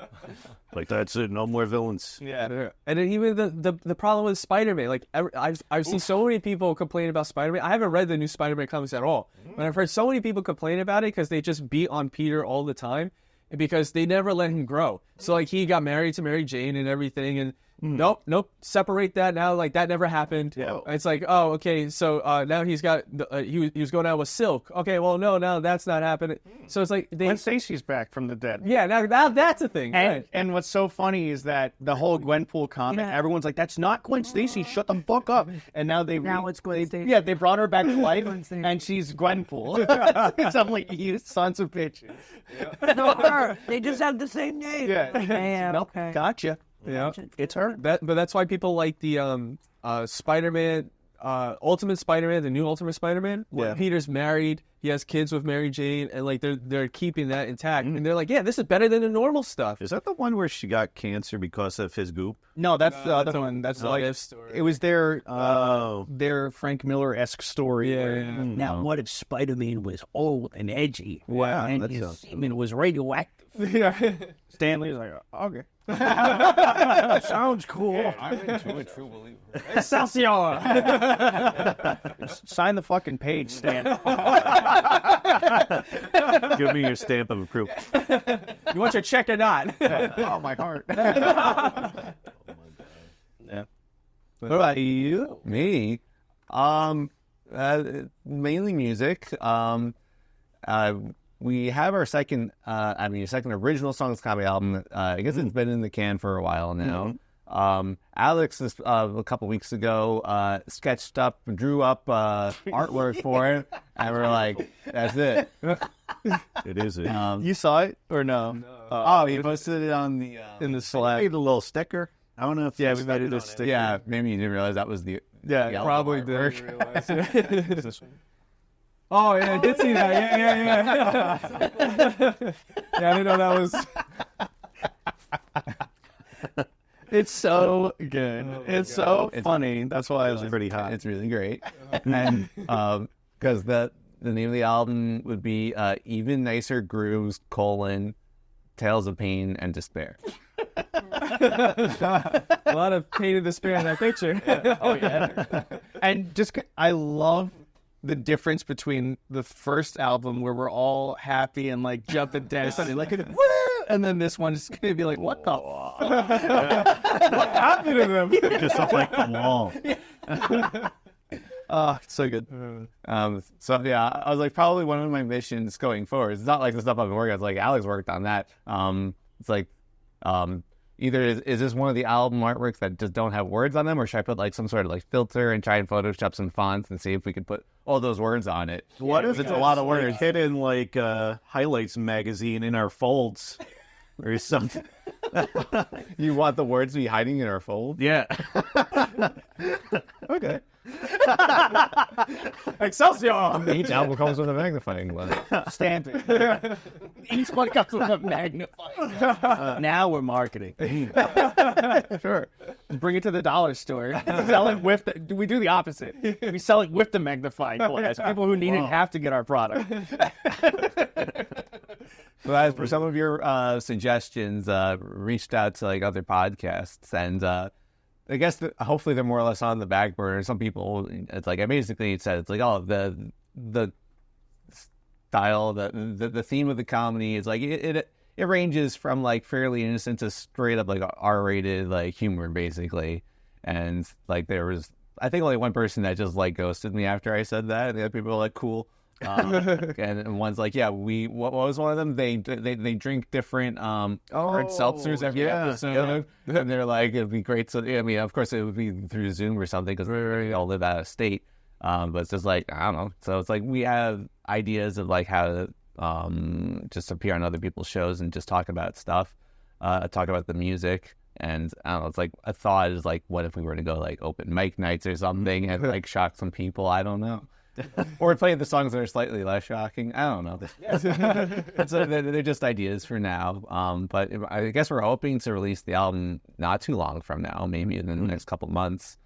Like, that's it, no more villains. Yeah. And then even the problem with Spider-Man, like I've seen so many people complain about Spider-Man. I haven't read the new Spider-Man comics at all, but I've heard so many people complain about it because they just beat on Peter all the time. because they never let him grow. So like he got married to Mary Jane and everything, and nope, separate that now. Like that never happened. Yeah. It's like, oh, okay, so now he's got he was going out with Silk. Okay, well, no, now that's not happening. So it's like Gwen Stacy's back from the dead. yeah, now that's a thing. And what's so funny is that the whole Gwenpool comment, everyone's like, "That's not Gwen Stacy. Shut the fuck up." And now it's Gwen Stacy. Yeah, they brought her back to life, and she's Gwenpool. So I'm like, you sons of bitches. Not her. They just have the same name. Yeah. Damn. Nope. Okay. Gotcha. Yeah, It's her. but that's why people like the Spider-Man, Ultimate Spider-Man, the new Ultimate Spider-Man. Where Peter's married, he has kids with Mary Jane, and like they're keeping that intact, and they're like, yeah, this is better than the normal stuff. Is that the one where she got cancer because of his goop? No, that's the other one. That's like Life story. it was their Frank Miller-esque story. Yeah. Now, what if Spider-Man was old and edgy? Wow, and that his sounds- semen was radioactive. Yeah. Stanley's like, okay. Sounds cool. I'm into a true believer. Excelsior! Sign the fucking page, Stan. Give me your stamp of approval. You want your check or not? Oh, my heart. Yeah. What about you? Me? Mainly music. We have our second original songs comedy album. I guess it's been in the can for a while now. Alex, a couple weeks ago, sketched up, drew up artwork for it, and we're like, that's it. It is it. You saw it or no? He posted it on the... In the Slack. Made a little sticker. I don't know if Yeah, that's we made it a on sticker. Yeah, maybe you didn't realize that was the... Yeah, the Probably artwork. did realize. Oh yeah, I did see that. Yeah. Yeah, I didn't know that was. It's so good. It's so funny. That's why I was pretty hot. It's really great. And because the name of the album would be Even Nicer Grooves, Tales of Pain and Despair. A lot of pain and despair in that picture. Oh yeah. And I love the difference between the first album where we're all happy and like jumping dancing like woo, and then this one is gonna be like, what the fuck? What happened to them? Just up like the wall. Oh, it's so good. So yeah, I was like, probably one of my missions going forward. It's not like the stuff I've been working on. It's like Alex worked on that. It's like, either is this one of the album artworks that just don't have words on them, or should I put like some sort of like filter and try and Photoshop some fonts and see if we could put all those words on it? What if it's a lot of words? Hit in like highlights magazine in our folds or something? You want the words to be hiding in our fold? Yeah. Okay. Excelsior! Each album comes with a magnifying glass. Stamp it. Each one comes with a magnifying. Now we're marketing. Sure. Bring it to the dollar store. Sell it with we do the opposite. We sell it with the magnifying glass. People who need it have to get our product. So as for some of your suggestions, reached out to like other podcasts, and I guess hopefully they're more or less on the back burner. Some people, it's like I basically said, it's like, oh, the style, the theme of the comedy is like it ranges from like fairly innocent to straight up like R-rated like humor basically. And like there was, I think only one person that just like ghosted me after I said that. And the other people were like, cool. And one's like, yeah, what was one of them? They drink different hard seltzers every episode, and they're like, it'd be great. So I mean, of course, it would be through Zoom or something because we all live out of state. But it's just like, I don't know. So it's like we have ideas of like how to just appear on other people's shows and just talk about stuff, talk about the music. And I don't know, it's like a thought is like, what if we were to go like open mic nights or something and like shock some people? I don't know. Or play the songs that are slightly less shocking. I don't know. So they're just ideas for now. But I guess we're hoping to release the album not too long from now, maybe in the next couple months.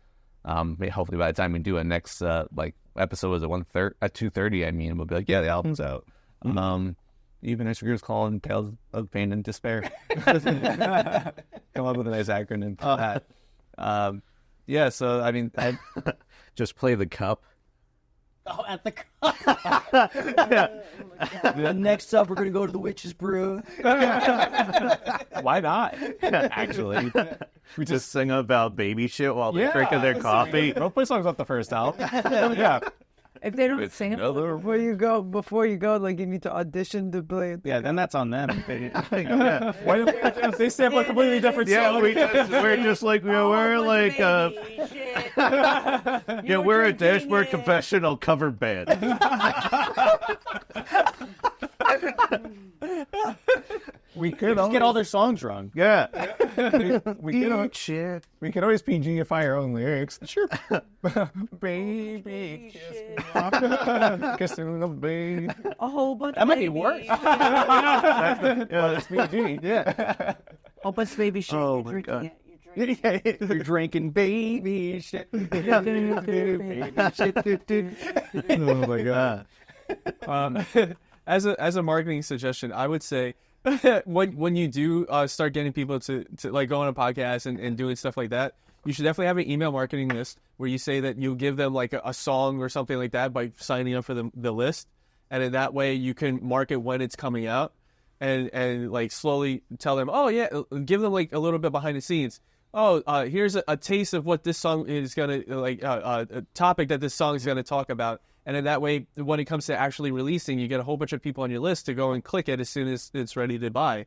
Hopefully by the time we do a next like episode was at 2:30. I mean, we'll be like, yeah, the album's out. Even Extra Groups calling Tales of Pain and Despair. Come up with a nice acronym for that. Yeah. So I mean, Just play the cup. Oh, at the next up, we're gonna go to the Witch's Brew. Why not? Actually, We just sing about baby shit while they're drinking their coffee. we'll play songs off the first album. Yeah. If they don't sing it before you go, like you need to audition to play it. Yeah, then that's on them. Yeah, Why don't they sample a completely different song? we're just like we're like we're a Dashboard Confessional cover band. We could Just get all their songs wrong. Yeah, we could always PG-ify our own lyrics. Sure. Baby, kiss me. Kissing the baby. A whole bunch. That might be worse. It's PG. Yeah. Oh, but baby shit. Oh, you're my drinking God. it. You're drinking You're drinking baby shit. Oh my god. As a marketing suggestion, I would say when you do start getting people to like go on a podcast and doing stuff like that, you should definitely have an email marketing list where you say that you'll give them like a song or something like that by signing up for the list, and in that way you can market when it's coming out, and like slowly tell them, oh yeah, give them like a little bit behind the scenes. Oh, here's a taste of what this song is gonna a topic that this song is gonna talk about. And in that way, when it comes to actually releasing, you get a whole bunch of people on your list to go and click it as soon as it's ready to buy.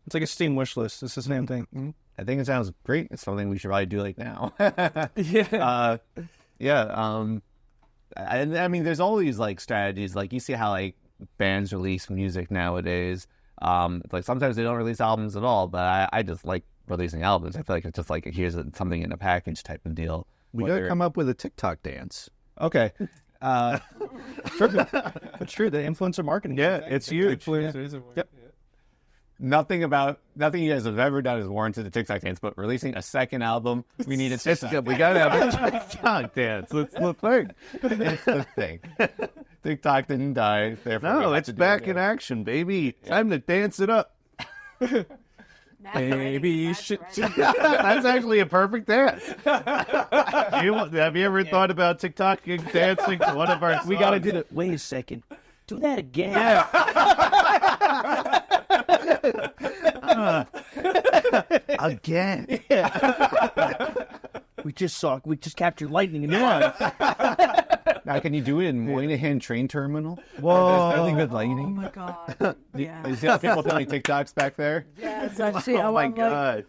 It's like a Steam wish list. It's the same thing. Mm-hmm. I think it sounds great. It's something we should probably do like now. Yeah. I mean, there's all these like strategies. Like you see how like bands release music nowadays. Like sometimes they don't release albums at all, but I just like releasing albums. I feel like it's just like here's something in a package type of deal. we gotta come up with a TikTok dance. Okay. But true, the influencer marketing. Yeah, it's huge. Yep. Nothing you guys have ever done is warranted the TikTok dance, but releasing a second album, we need a TikTok. We gotta have a TikTok dance. It's the thing. It's the thing. TikTok didn't die. Therefore No, it's back in action, baby. Time to dance it up. Baby shit. That's actually a perfect dance. Have you ever thought about TikTok dancing to one of our songs? We got to do it. Wait a second. Do that again. Again. We just captured lightning in the eye. Now, can you do it in Moynihan train terminal? Whoa. Really good Oh lighting. my god. Yeah. You see how people telling TikToks back there? Yes, I see. Oh my I'm like, god.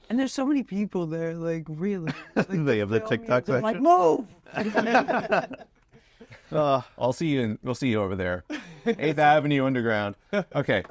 and there's so many people there, like really. Like, They have the TikTok they're like, section. move. We'll see you over there. 8th Avenue Underground. Okay.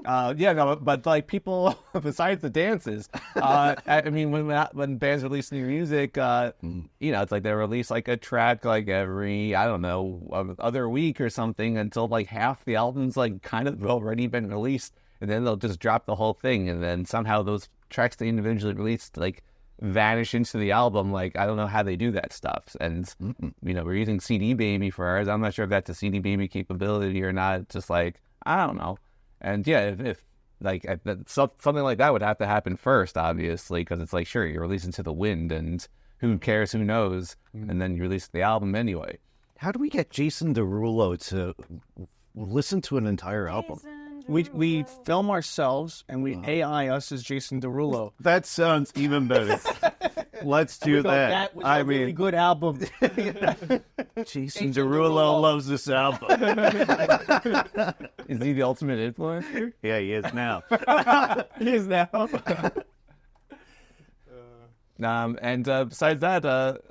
But like people, besides the dances, I mean, when bands release new music, it's like they release like a track like every, I don't know, other week or something until like half the album's like kind of already been released. And then they'll just drop the whole thing. And then somehow those tracks they individually released, like, vanish into the album. Like, I don't know how they do that stuff. And we're using CD Baby for ours. I'm not sure if that's a CD Baby capability or not. Just like, I don't know. And yeah, if something like that would have to happen first, obviously, because it's like, sure, you're releasing to the wind, and who cares, who knows, and then you release the album anyway. How do we get Jason Derulo to listen to an entire album? We film ourselves and we AI us as Jason Derulo. That sounds even better. Let's do that. That was a really good album. Jason Derulo loves this album. Is he the ultimate influencer? Yeah, he is now. He is now. And besides that,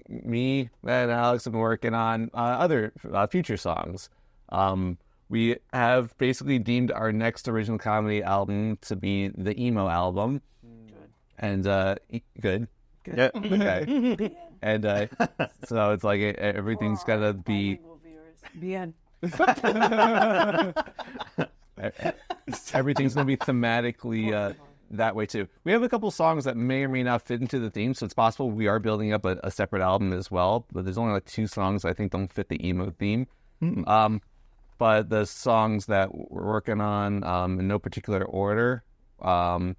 me and Alex have been working on other future songs. We have basically deemed our next original comedy album to be the emo album. Good. And good. Yeah. Okay. And so it's like everything's gotta be. The end. Everything's gonna be thematically that way too. We have a couple songs that may or may not fit into the theme, so it's possible we are building up a separate album as well. But there's only like 2 songs I think don't fit the emo theme. But the songs that we're working on in no particular order, a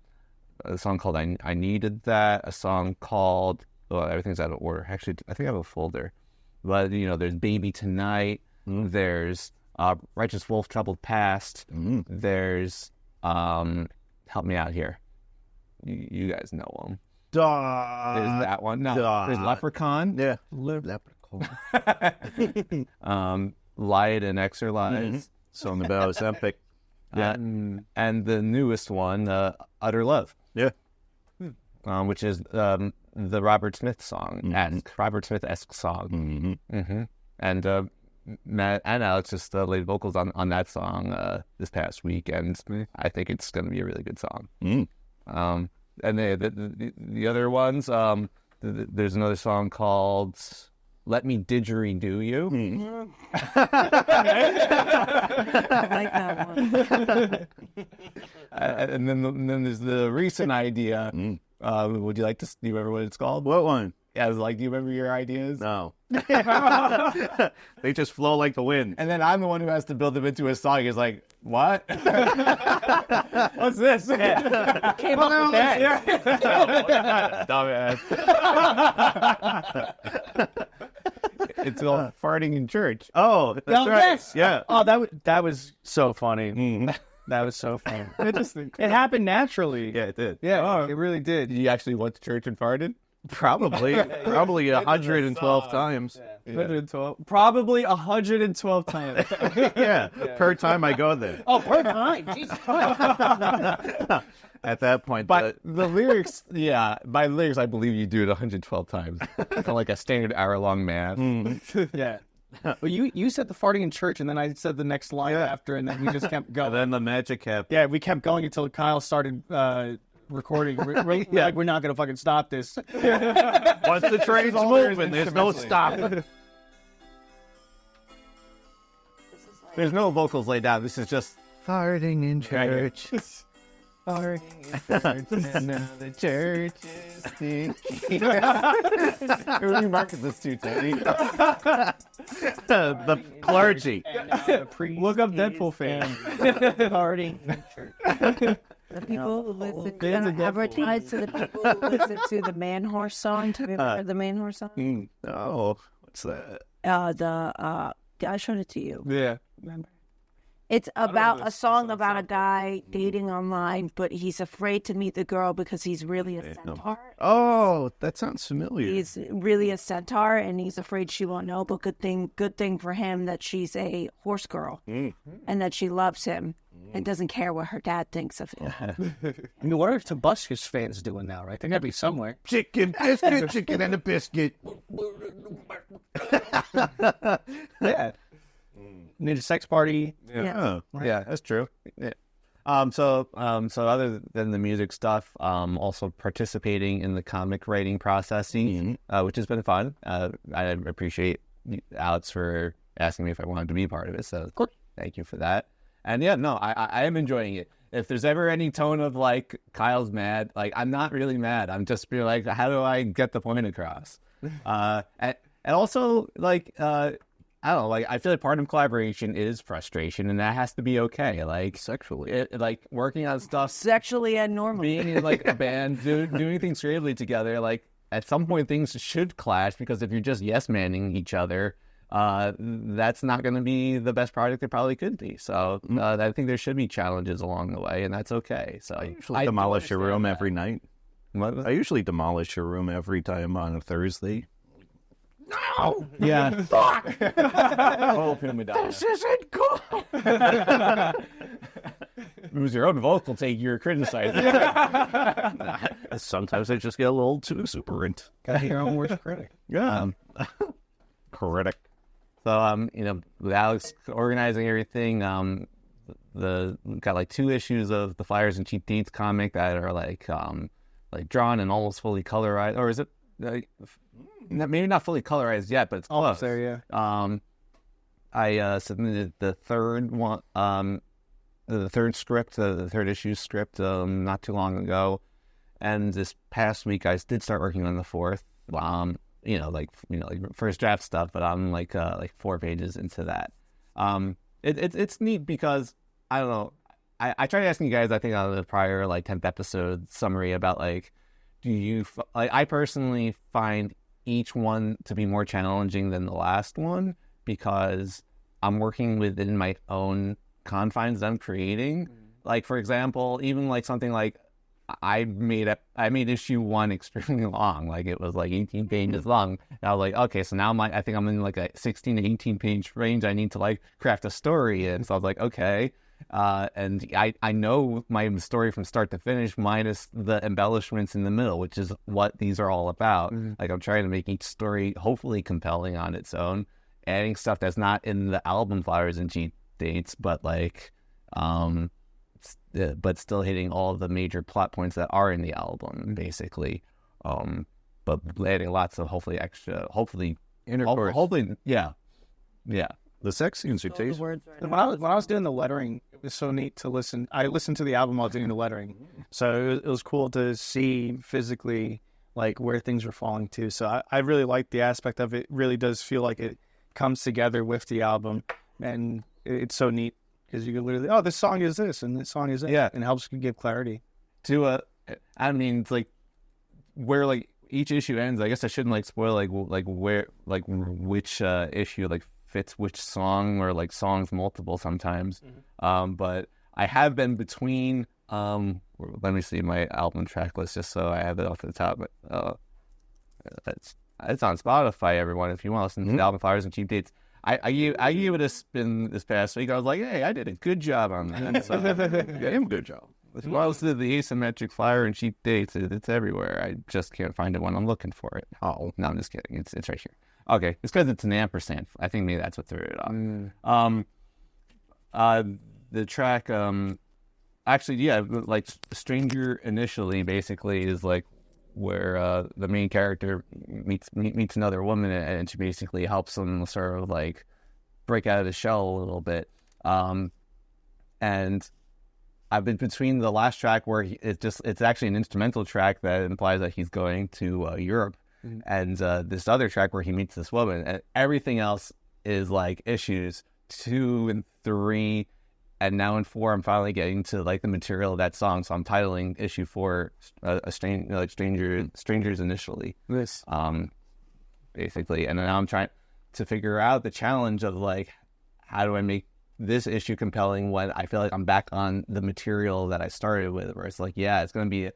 song called I Needed That, a song called, everything's out of order. Actually, I think I have a folder. but there's Baby Tonight. There's Righteous Wolf, Troubled Past. There's help me out here. You guys know them. There's that one. No, there's Leprechaun. Yeah, Leprechaun. Light and Exercise. Song about Ozempic. Yeah, and the newest one, Utter Love. Yeah, which is the Robert Smith song, Robert Smith-esque song. And Matt and Alex just laid vocals on that song this past week, and I think it's going to be a really good song. And the other ones, there's another song called "Let Me Didgeridoo You." I like that one. And then there's the recent idea. Would you like to? Do you remember what it's called? What one? Yeah, I was like, do you remember your ideas? No. They just flow like the wind. And then I'm the one who has to build them into a song. He's like, what? What's this? Came up with that. Dumbass. It's all farting in church. Oh, that's right. Yes. Yeah. Oh, that was so funny. That was so funny. It happened naturally. Yeah, it did. Yeah, it really did. Did you actually went to church and farted? Probably 112 times. 112. Probably 112 times. Yeah, per time I go there. Oh, per time. Jesus Christ. At that point, But the lyrics, by lyrics, I believe you do it 112 times. Kind of like a standard hour-long math. Yeah. Well, you said the farting in church, and then I said the next line after, and then we just kept going. and then the magic happened. Yeah, we kept going until Kyle started recording. We're like, we're not going to fucking stop this. Once the train's moving, there's no stopping. There's no vocals laid down. This is just Farting in church. farting in church. Now the church is stinking. Who do you market this to, Teddy? The clergy. Look up Deadpool fan. Farting in church. The people who listen to advertise to the people who listen to the Man Horse song. Have you ever heard the Man Horse song? Oh, what's that? I showed it to you. Yeah. Remember? It's about a song about a guy dating online, but he's afraid to meet the girl because he's really a centaur. Oh, that sounds familiar. He's really a centaur, and he's afraid she won't know. But good thing for him that she's a horse girl, and that she loves him and doesn't care what her dad thinks of him. I mean, what are Tobuscus fans doing now, right? They gotta be somewhere. Chicken biscuit, chicken and a biscuit. Yeah. Need a sex party. Yeah. Yeah, that's true. Yeah. So other than the music stuff, also participating in the comic writing processing, which has been fun. I appreciate Alex for asking me if I wanted to be part of it. So thank you for that. And yeah, no, I am enjoying it. If there's ever any tone of like Kyle's mad, like I'm not really mad. I'm just being like, how do I get the point across? And also like I don't know, like I feel like part of collaboration is frustration, and that has to be okay. Like Sexually. like working on stuff, Sexually and normally. being in like a band, doing things creatively together. Like at some point, things should clash because if you're just yes manning each other, that's not going to be the best project it probably could be. So I think there should be challenges along the way, and that's okay. So I usually demolish your room every night. What was I usually demolish your room every time on a Thursday. No! Yeah. Fuck! Oh, this isn't cool! It was your own vocal take you're criticizing. Sometimes I just get a little too exuberant. Gotta be your own worst critic. Yeah. Critic. So, with Alex organizing everything, we've got like 2 issues of the Flyers and Cheap Dates comic that are like drawn and almost fully colorized, or is it maybe not fully colorized yet, but it's close. Almost there, yeah. I submitted the third one, the third script, the third issue script, not too long ago, and this past week I did start working on the 4th. Like first draft stuff, but I'm like 4 pages into that. It's neat because I don't know. I tried asking you guys, I think on the prior 10th episode summary about do you I personally find each one to be more challenging than the last one because I'm working within my own confines that I'm creating. Like, for example, even like something like I made issue 1 extremely long. Like, it was like 18 pages long. And I was like, okay, so now I think I'm in like a 16 to 18 page range. I need to like craft a story in. So I was like, okay. And I know my story from start to finish minus the embellishments in the middle, which is what these are all about. Like, I'm trying to make each story hopefully compelling on its own, adding stuff that's not in the album flyers and cheat dates, but like, but still hitting all of the major plot points that are in the album, basically. But adding lots of hopefully intercourse. Hopefully, yeah. The sex scenes are tasty. When I was doing the lettering, it was so neat to listen. I listened to the album while doing the lettering, so it was cool to see physically like where things were falling to. So I really like the aspect of it. Really does feel like it comes together with the album, and it's so neat because you can literally, this song is this and this song is that. Yeah, and it helps you give clarity. I mean, it's like where like each issue ends. I guess I shouldn't like spoil like where like which issue like fits which song or like songs multiple sometimes. But I have been between let me see my album track list just so I have it off the top. But it's on Spotify, everyone, if you want to listen to the album flyers and cheap dates. I gave it a spin this past week. I was like, hey, I did a good job on that. So, Damn good job. if you want to listen to the asymmetric flyer and cheap dates, it's everywhere. I just can't find it when I'm looking for it. Oh, no, I'm just kidding. It's right here. Okay, it's because it's an ampersand. I think maybe that's what threw it off. The track, actually, yeah, like Stranger initially basically is like where the main character meets another woman, and she basically helps him sort of like break out of the shell a little bit. And I've been between the last track where it's actually an instrumental track that implies that he's going to Europe, and this other track where he meets this woman, and everything else is like issues 2 and 3, and now in 4 I'm finally getting to like the material of that song, so I'm titling issue 4 strangers initially. Yes. Basically, and now I'm trying to figure out the challenge of like, how do I make this issue compelling when I feel like I'm back on the material that I started with, where it's like, yeah, it's going to be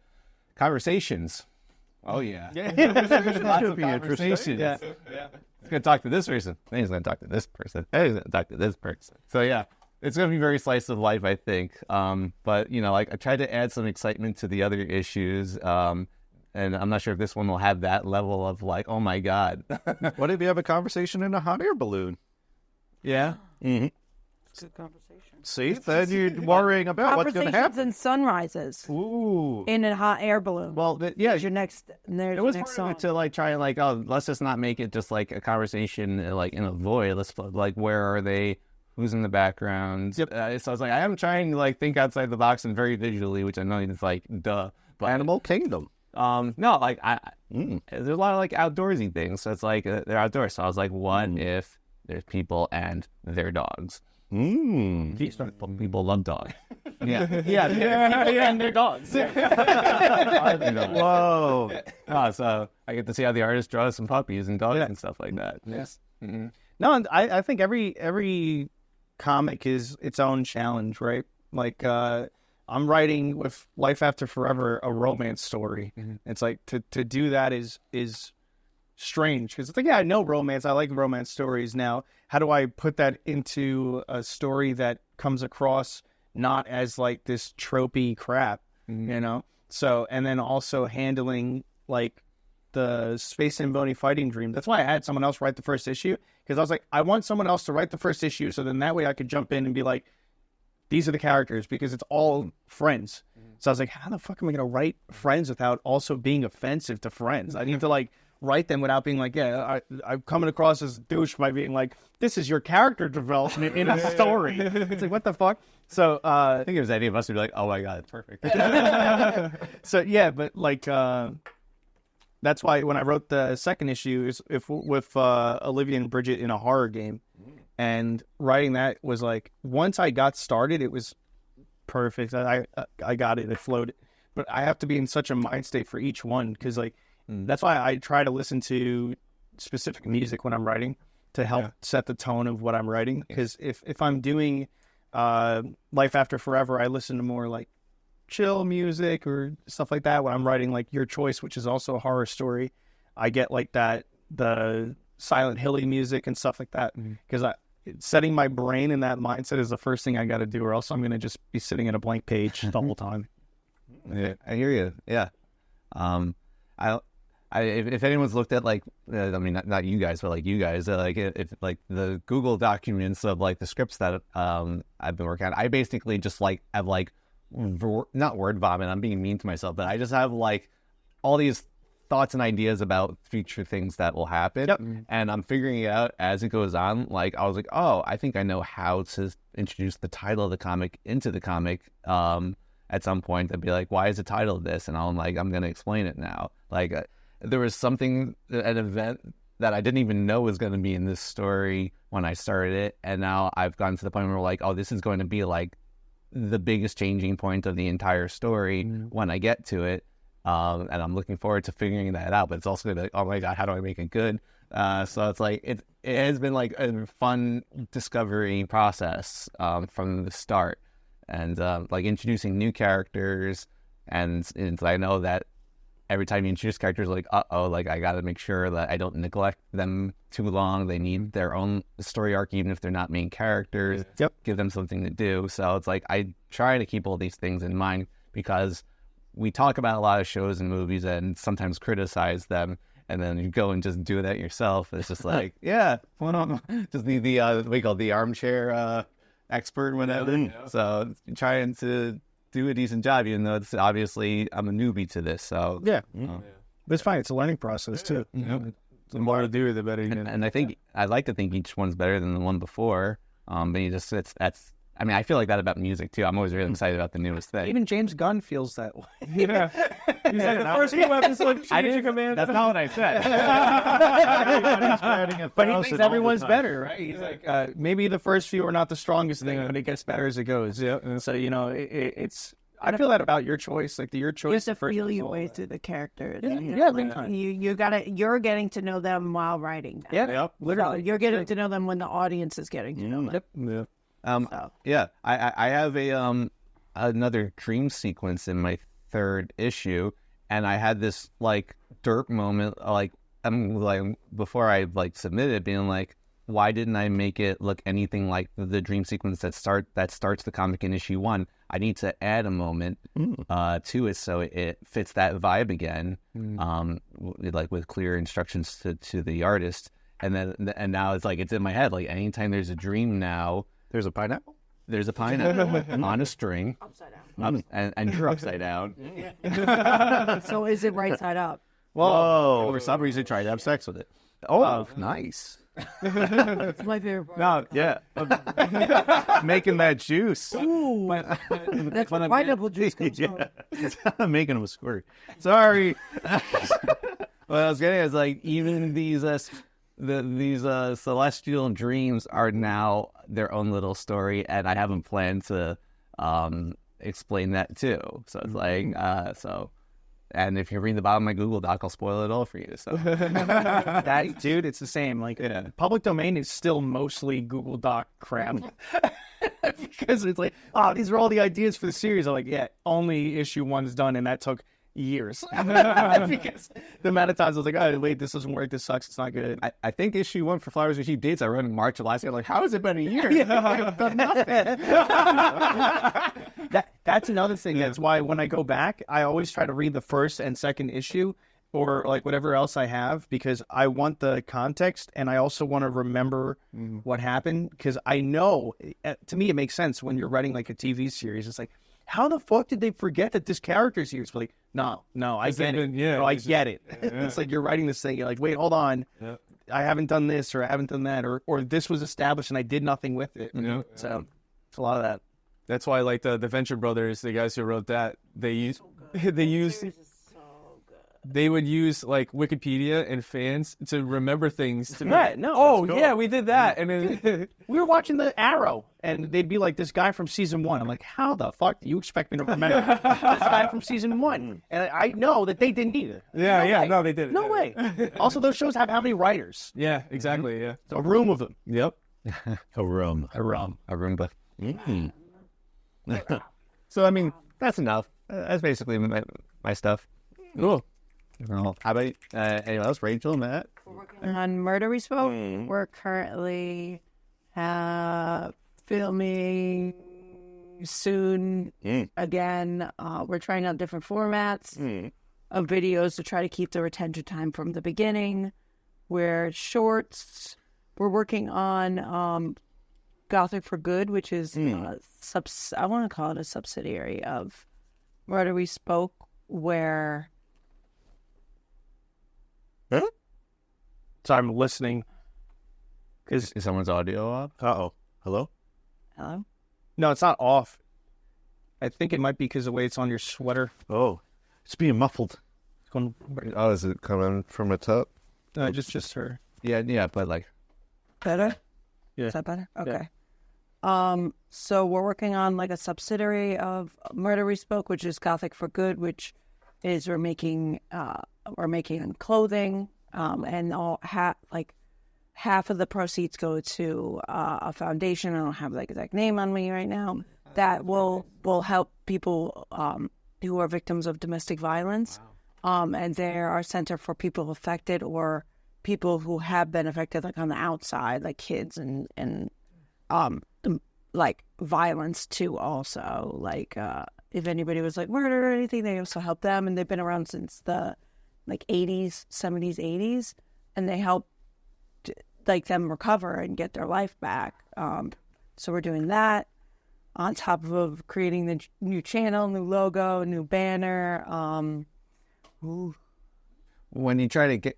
conversations. Oh yeah, lots of conversations. Yeah. He's going to talk to this person. Then he's going to talk to this person. Then he's going to talk to this person. So yeah, it's going to be very slice of life, I think. But you know, like I tried to add some excitement to the other issues. And I'm not sure if this one will have that level of like, oh my god. What if you have a conversation in a hot air balloon? Yeah. Mm-hmm. Good conversation. See, then you're worrying about what's going to happen. And sunrises. Ooh. In a hot air balloon. Well, There's your next. There's it was your next part of song. it to like try and like, oh, let's just not make it just like a conversation like in a void. Let's like, where are they? Who's in the background? Yep. So I was like, I am trying to like think outside the box and very visually, which I know it's like duh. But Animal Kingdom. no, like there's a lot of like outdoorsy things. So it's like they're outdoors. So I was like, what if there's people and their dogs? People love dogs. Yeah, and their dogs. Whoa. So I get to see how the artist draws some puppies and dogs and stuff like that. Yes. Mm-hmm. No, and I think every comic is its own challenge, right? Like I'm writing with Life After Forever a romance story. It's like to do that is strange because it's like, yeah, I know romance. I like romance stories. Now, how do I put that into a story that comes across not as like this tropey crap, you know? So, and then also handling like the Space and Bony Fighting Dream. That's why I had someone else write the first issue, because I was like, I want someone else to write the first issue, so then that way I could jump in and be like, these are the characters, because it's all friends. So I was like, how the fuck am I going to write friends without also being offensive to friends? I need to like write them without being like, yeah, I'm coming across as a douche by being like, this is your character development in a story. It's like, what the fuck? So I think it was any of us would be like, oh my god, it's perfect. So yeah, but like that's why when I wrote the second issue is with Olivia and Bridget in a horror game, and writing that was like, once I got started, it was perfect. I got it. It flowed. But I have to be in such a mind state for each one, because like That's why I try to listen to specific music when I'm writing to help set the tone of what I'm writing. Because if I'm doing Life After Forever, I listen to more like chill music or stuff like that. When I'm writing like Your Choice, which is also a horror story, I get like the Silent Hilly music and stuff like that. Because setting my brain in that mindset is the first thing I got to do, or else I'm going to just be sitting at a blank page the whole time. Yeah, I hear you. Yeah. If anyone's looked at like, I mean, not you guys, but like you guys, like if like the Google documents of like the scripts that I've been working on, I basically just like have like not word vomit. I'm being mean to myself, but I just have like all these thoughts and ideas about future things that will happen, and I'm figuring it out as it goes on. Like I was like, oh, I think I know how to introduce the title of the comic into the comic. At some point, I'd be like, why is the title of this? And I'm like, I'm going to explain it now. Like, there was something, an event that I didn't even know was going to be in this story when I started it. And now I've gotten to the point where like, oh, this is going to be like the biggest changing point of the entire story when I get to it. And I'm looking forward to figuring that out. But it's also going to be like, oh my God, how do I make it good? So it's like, it has been like a fun discovery process from the start. And like introducing new characters, and I know that every time you introduce characters, like like I got to make sure that I don't neglect them too long. They need their own story arc, even if they're not main characters. Give them something to do. So it's like I try to keep all these things in mind, because we talk about a lot of shows and movies and sometimes criticize them, and then you go and just do that yourself. It's just like just the what we call the armchair expert, whatever. So trying to do a decent job, even though it's obviously I'm a newbie to this. So but it's fine. It's a learning process too. The more to do, the better you get. And I think I like to think each one's better than the one before. But you just that's. I mean, I feel like that about music too. I'm always really excited about the newest thing. Even James Gunn feels that way. He's like, the first few episodes, command. That's not what I said. But he thinks everyone's better, right? He's like, maybe the first few are not the strongest thing, but it gets better as it goes. And so, it's. I feel that about Your Choice, like Your Choice. You have to feel your way through the characters. Big time. You're getting to know them while writing. Literally. So you're getting to know them when the audience is getting to know them. I have another dream sequence in my third issue, and I had this like derp moment, like before I like submitted, being like, why didn't I make it look anything like the dream sequence that starts the comic in issue 1? I need to add a moment to it so it fits that vibe again, like with clear instructions to the artist, and now it's like it's in my head. Like anytime there's a dream now. There's a pineapple? There's a pineapple on a string. Upside down. And you're upside down. So is it right side up? Whoa. For some reason, tried to have sex with it. Oh, nice. It's my favorite part. No, yeah. Making that juice. Ooh, that's where pineapple juice comes from. Making them squirt. Sorry. What I was getting is like even these celestial dreams are now their own little story, and I haven't planned to explain that too. So it's like and if you read the bottom of my Google Doc, I'll spoil it all for you. So that dude, it's the same. Like public domain is still mostly Google Doc crap. Because it's like, these are all the ideas for the series. I'm like, only issue 1's done, and that took years. Because the amount of times I was like, oh wait, this doesn't work, this sucks, it's not good. I think issue 1 for Flowers and Cheap Dates I wrote in March of last year. I'm like, how has it been a year? I've done nothing. That's another thing. That's why when I go back, I always try to read the first and second issue, or like whatever else I have, because I want the context, and I also want to remember what happened, because I know, to me it makes sense when you're writing like a TV series. It's like, how the fuck did they forget that this character's here? It's like, no, I get it. I get it. It's like you're writing this thing. You're like, wait, hold on. I haven't done this, or I haven't done that, or this was established and I did nothing with it. So it's a lot of that. That's why, like the Venture Brothers, the guys who wrote that, they use they would use like Wikipedia and fans to remember things. To Right, no, oh that's cool. yeah, we did that, and then We were watching The Arrow, and they'd be like, this guy from season 1. I'm like, how the fuck do you expect me to remember this guy from season 1? And I know that they didn't either. no, they did it. No way. Also, those shows have how many writers? Yeah, exactly. Yeah. A room of them. Yep. A rum. A room. A Roomba. Mm. So I mean, that's enough. That's basically my stuff. Cool. Well, how about anyone else? Rachel, Matt? On Murder We Spoke, we're currently filming soon again. We're trying out different formats of videos to try to keep the retention time from the beginning. We're shorts. We're working on Gothic for Good, which is I want to call it a subsidiary of Murder We Spoke, where... So I'm listening. Is someone's audio off? Uh-oh. Hello? Hello? No, it's not off. I think it might be because of the way it's on your sweater. Oh, it's being muffled. It's going... Oh, is it coming from a top? just her. Yeah, but like... Better? Yeah. Is that better? Okay. So we're working on like a subsidiary of Murder We Spoke, which is Gothic for Good, which is we're making clothing, and half of the proceeds go to a foundation. I don't have the exact name on me right now. That will help people who are victims of domestic violence. And they're our center for people affected or people who have been affected, like on the outside, like kids and like violence too. Also, like if anybody was like murdered or anything, they also help them, and they've been around since the like 80s, 70s, 80s, and they help like them recover and get their life back. So we're doing that on top of creating the new channel, new logo, new banner. When you try to get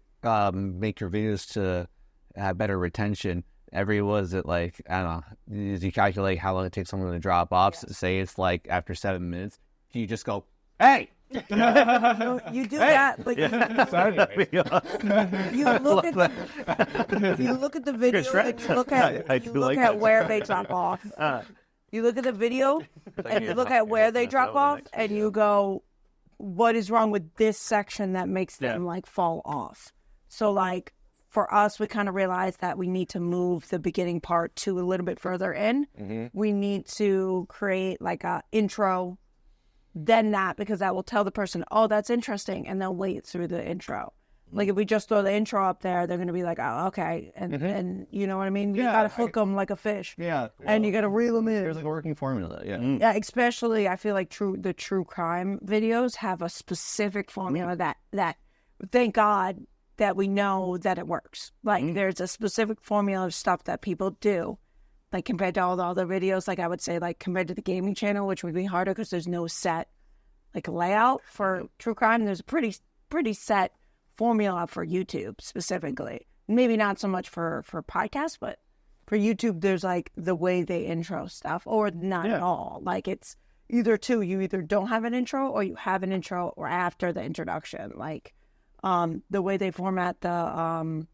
make your videos to have better retention, was it like, I don't know, did you calculate how long it takes someone to drop off? Yes. Say it's like after 7 minutes, do you just go, hey? No, you do that, but you look at the video and you look at where they drop off. You look at the video and you look at where they drop off and you go, what is wrong with this section that makes them like fall off? So like for us, we kind of realized that we need to move the beginning part to a little bit further in. Mm-hmm. We need to create like a intro, then that, because that will tell the person, oh, that's interesting, and they'll wait through the intro. Like if we just throw the intro up there, they're going to be like, oh, okay. And you know what I mean? You got to hook them like a fish. Yeah. And you got to reel them in. There's like a working formula. Yeah. Yeah, especially I feel like the true crime videos have a specific formula that thank God that we know that it works. Like there's a specific formula of stuff that people do. Like compared to all the other videos, like I would say like compared to the gaming channel, which would be harder because there's no set like layout for true crime. There's a pretty set formula for YouTube specifically. Maybe not so much for podcasts, but for YouTube, there's like the way they intro stuff or not at all. Like it's either two. You either don't have an intro or you have an intro or after the introduction. Like the way they format the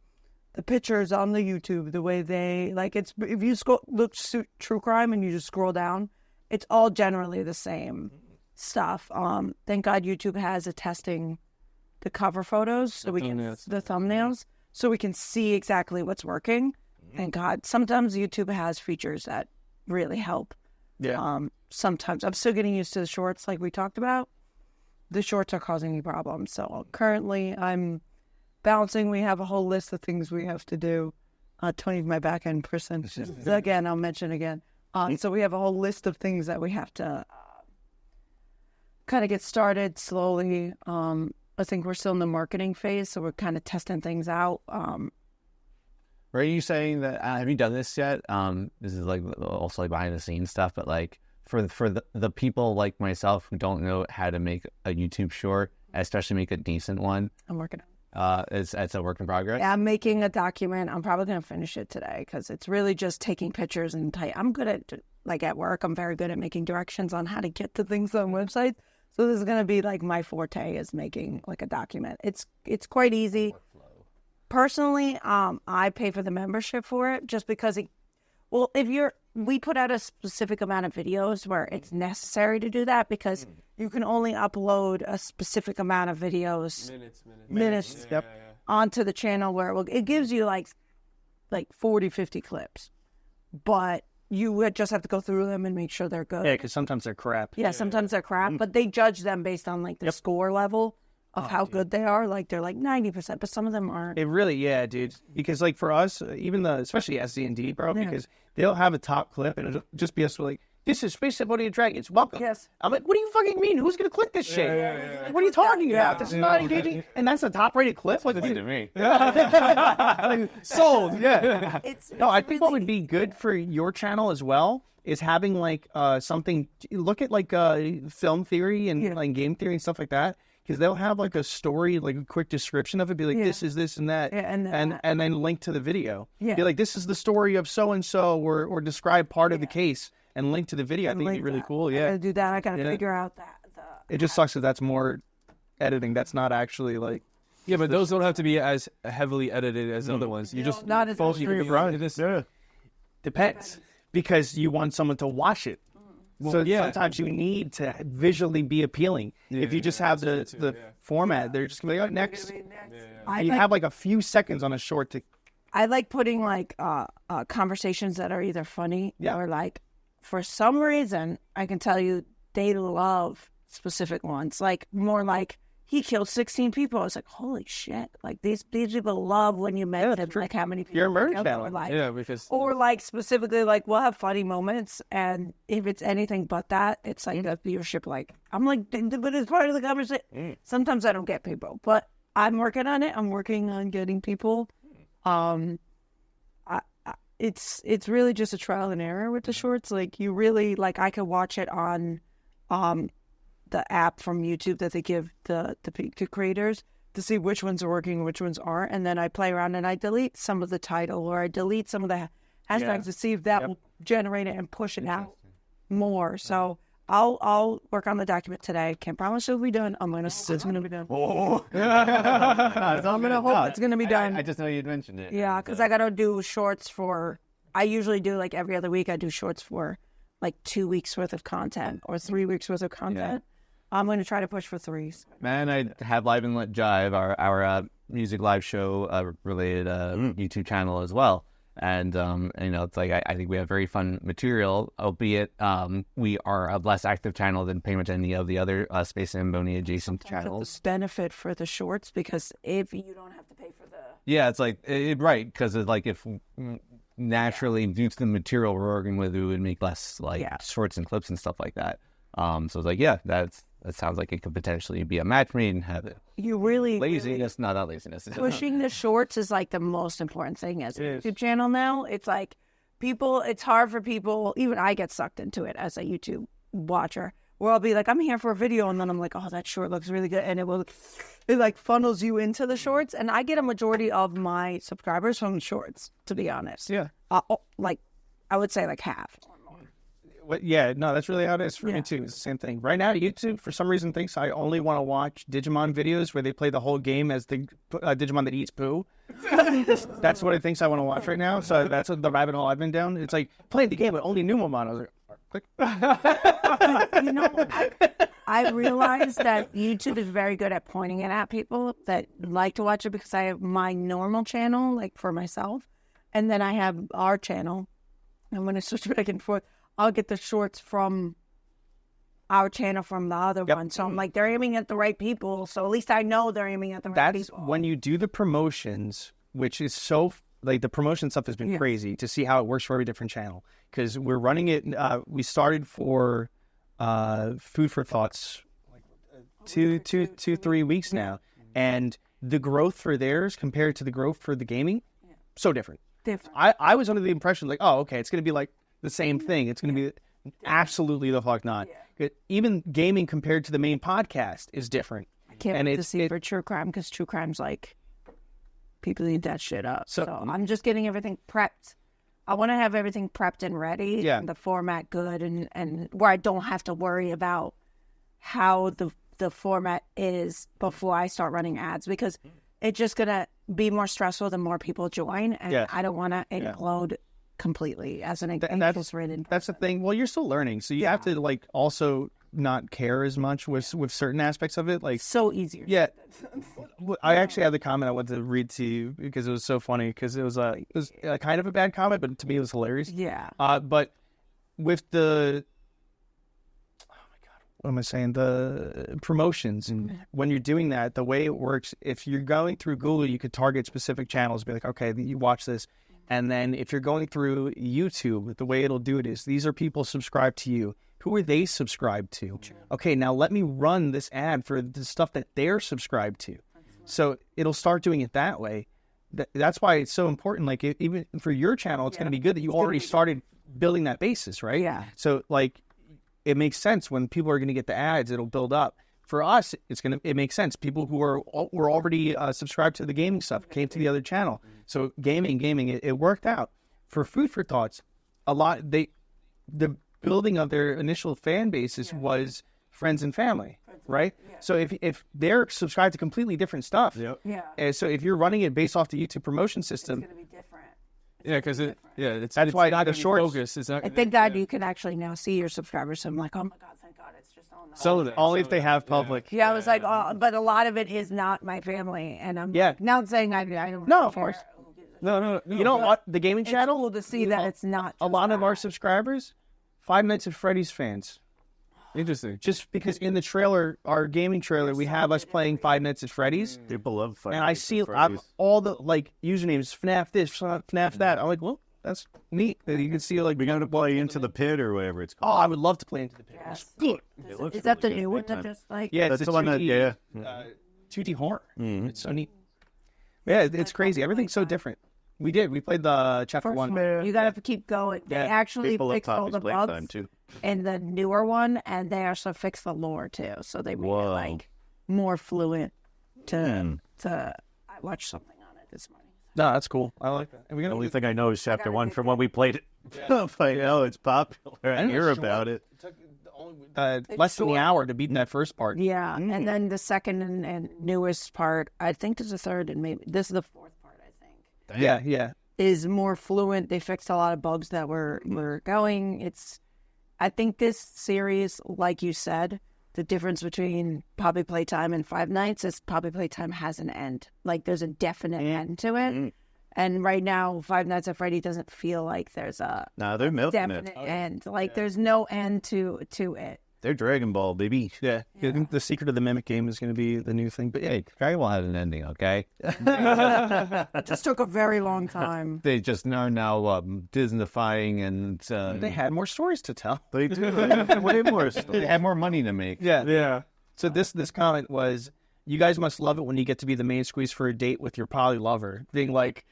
pictures on the YouTube, the way they like it's if you look true crime and you just scroll down, it's all generally the same stuff. Thank God YouTube has a testing the cover photos so we can the thumbnails so we can see exactly what's working. Thank God. Sometimes YouTube has features that really help. Yeah. Sometimes I'm still getting used to the shorts like we talked about. The shorts are causing me problems. So currently I'm balancing. We have a whole list of things we have to do. Tony's my back end person. Again, I'll mention again. So we have a whole list of things that we have to kind of get started slowly. I think we're still in the marketing phase, so we're kind of testing things out. Are you saying that, have you done this yet? This is like also like behind the scenes stuff, but like for the people like myself who don't know how to make a YouTube short, especially make a decent one. I'm working on it. It's a work in progress? Yeah, I'm making a document. I'm probably going to finish it today because it's really just taking pictures and I'm good at, like at work, I'm very good at making directions on how to get to things on websites. So this is gonna be like my forte is making like a document. It's quite easy. Personally, I pay for the membership for it just because we put out a specific amount of videos where it's necessary to do that because you can only upload a specific amount of videos minutes onto the channel where it gives you like 40, 50 clips, but you would just have to go through them and make sure they're good. Yeah, because sometimes they're crap. Yeah, sometimes they're crap, but they judge them based on like the score level of how good they are. Like they're like 90%, but some of them aren't. It really, yeah, dude. Because like for us, even especially SD&D, bro, because they'll have a top clip and it'll just be us like, this is Space Symphony of Dragons. Welcome. Yes. I'm like, what do you fucking mean? Who's gonna click this shit? What are you talking about? This is not engaging. And that's a top-rated clip. Like, to me. like, sold. Yeah. No, I think what would really be good for your channel as well is having like something. Look at like film theory and like game theory and stuff like that. Because they'll have like a story, like a quick description of it, be like, this is this and that, and then link to the video. Be like, this is the story of so and so, or describe part of the case and link to the video. I think it'd be really cool. Yeah, I gotta do that. I gotta figure out that. It just sucks that that's more editing. That's not actually like. Yeah, but those don't have to be as heavily edited as other ones. You just not as Depends, because you want someone to watch it. So sometimes you need to visually be appealing. If you just have the format, they're just gonna be like, oh, next. You have like a few seconds on a short to. I like putting like conversations that are either funny or like, for some reason, I can tell you they love specific ones. Like more like he killed 16 people. I was like, holy shit! Like these people love when you mention like how many people. You're a murder killed, channel. or, like, because or like specifically like we'll have funny moments, and if it's anything but that, it's like a viewership. Like I'm like, but it's part of the conversation. Sometimes I don't get people, but I'm working on it. I'm working on getting people. It's really just a trial and error with the shorts. Like you really like I could watch it on the app from YouTube that they give the creators to see which ones are working and which ones aren't, and then I play around and I delete some of the title or I delete some of the hashtags to see if that will generate it and push it out more. So I'll work on the document today. Can't promise it'll be done. It's gonna be done. I'm gonna hope it's gonna be done. I just know you'd mentioned it. Yeah, because I gotta do shorts for. I usually do like every other week. I do shorts for like 2 weeks worth of content or 3 weeks worth of content. I'm going to try to push for 3. Man, I have Live and Let Jive, our music live show related YouTube channel as well. And you know, it's like I think we have very fun material, albeit we are a less active channel than pretty much any of the other Space and Boney adjacent channels. Benefit for the shorts because if you don't have to pay for the it's like right, because it's like if naturally due to the material we're working with, we would make less like shorts and clips and stuff like that. So it's like that sounds like it could potentially be a match made and have it. You really laziness, not laziness. Pushing the shorts is like the most important thing as a YouTube channel now. It's like it's hard for people. Even I get sucked into it as a YouTube watcher, where I'll be like, I'm here for a video, and then I'm like, oh, that short looks really good, and it like funnels you into the shorts. And I get a majority of my subscribers from shorts, to be honest. Yeah, like I would say like half. No, that's really how it is for me too. It's the same thing. Right now, YouTube, for some reason, thinks I only want to watch Digimon videos where they play the whole game as the Digimon that eats poo. That's what it thinks I want to watch right now. So that's the rabbit hole I've been down. It's like, playing the game with only Numamon. I was like, click. You know, I realized that YouTube is very good at pointing it at people that like to watch it because I have my normal channel, like for myself, and then I have our channel. And when I switch back and forth, I'll get the shorts from our channel from the other one. So I'm like, they're aiming at the right people. So at least I know they're aiming at the right people. That's when you do the promotions, which is so, like the promotion stuff has been crazy to see how it works for every different channel. Because we're running it, we started for Food for Thoughts like 3 weeks now. And the growth for theirs compared to the growth for the gaming, so different. I was under the impression like, oh, okay, it's going to be like the same thing. It's going to be absolutely the fuck not. Even gaming compared to the main podcast is different. I can't wait to see for true crime because true crime's like people eat that shit up. So I'm just getting everything prepped. I want to have everything prepped and ready, and the format good, and where I don't have to worry about how the format is before I start running ads, because it's just gonna be more stressful the more people join, and I don't want to implode completely as an anxious-ridden. That's the thing. Well, you're still learning, so you have to like also not care as much with certain aspects of it. Like so easier. Yeah, I actually had the comment I wanted to read to you because it was so funny, because it was kind of a bad comment, but to me it was hilarious. Yeah. But with the what am I saying? The promotions, and when you're doing that, the way it works, if you're going through Google, you could target specific channels, be like, okay, you watch this. And then if you're going through YouTube, the way it'll do it is, these are people subscribed to you. Who are they subscribed to? Okay, now let me run this ad for the stuff that they're subscribed to. So it'll start doing it that way. That's why it's so important. Like, even for your channel, it's going to be good that you already started building that basis, right? Yeah. So, like, it makes sense when people are going to get the ads, it'll build up. For us, it makes sense. People who were already subscribed to the gaming stuff came to the other channel. So gaming, it worked out. For Food for Thoughts, the building of their initial fan bases was friends and family, right? Yeah. So if they're subscribed to completely different stuff, and so if you're running it based off the YouTube promotion system, it's going to be different. That's why the shorts. Focus. I think that you can actually now see your subscribers. So I'm like, oh my god, thank God, it's just on. Only if they have public. Yeah, I was like, oh, but a lot of it is not my family, and I'm not saying I don't. No, of course. No. You know what? The gaming channel. It's cool to see that it's not. A lot of our subscribers, Five Nights at Freddy's fans. Interesting. Just because in the trailer, our gaming trailer, we have us playing Five Nights at Freddy's. People love Five And Nights I at see Freddy's. all the like usernames, FNAF this, FNAF that. I'm like, well, that's neat. You can see like We're going to play Into the Pit or whatever it's called. Oh, I would love to play Into the Pit. Yes. It looks Is that the really new good. one Big that time. just like? Yeah, That's it's the one that, 2D horror. It's so neat. Yeah, it's crazy. Everything's so different. We played the chapter First 1. You gotta keep going. They actually People love fixed all Poppy's the Playtime, bugs too. in the newer one, and they also fixed the lore too. So they made it Whoa. like more fluent. I watched something on it this morning. No, that's cool. I like that. And The only thing I know is chapter 1 from when we played it. If I know it's popular, I hear about it. less than the hour to beat that first part. Yeah, and then the second and newest part, I think there's a third, and maybe this is the fourth part. I think. Yeah. Is more fluent. They fixed a lot of bugs that were going. I think this series, like you said, the difference between Poppy Playtime and Five Nights is Poppy Playtime has an end. Like there's a definite end to it. And right now, Five Nights at Freddy doesn't feel like there's a They're milking definite it. end. Like there's no end to it. They're Dragon Ball, baby. Yeah. I think the Secret of the Mimic game is going to be the new thing. But Hey, Dragon Ball had an ending, okay? It just took a very long time. They just are now Disneyfying and they had more stories to tell. They do. They have way more stuff. they have more money to make. Yeah. So this comment was, you guys must love it when you get to be the main squeeze for a date with your poly lover. Being like,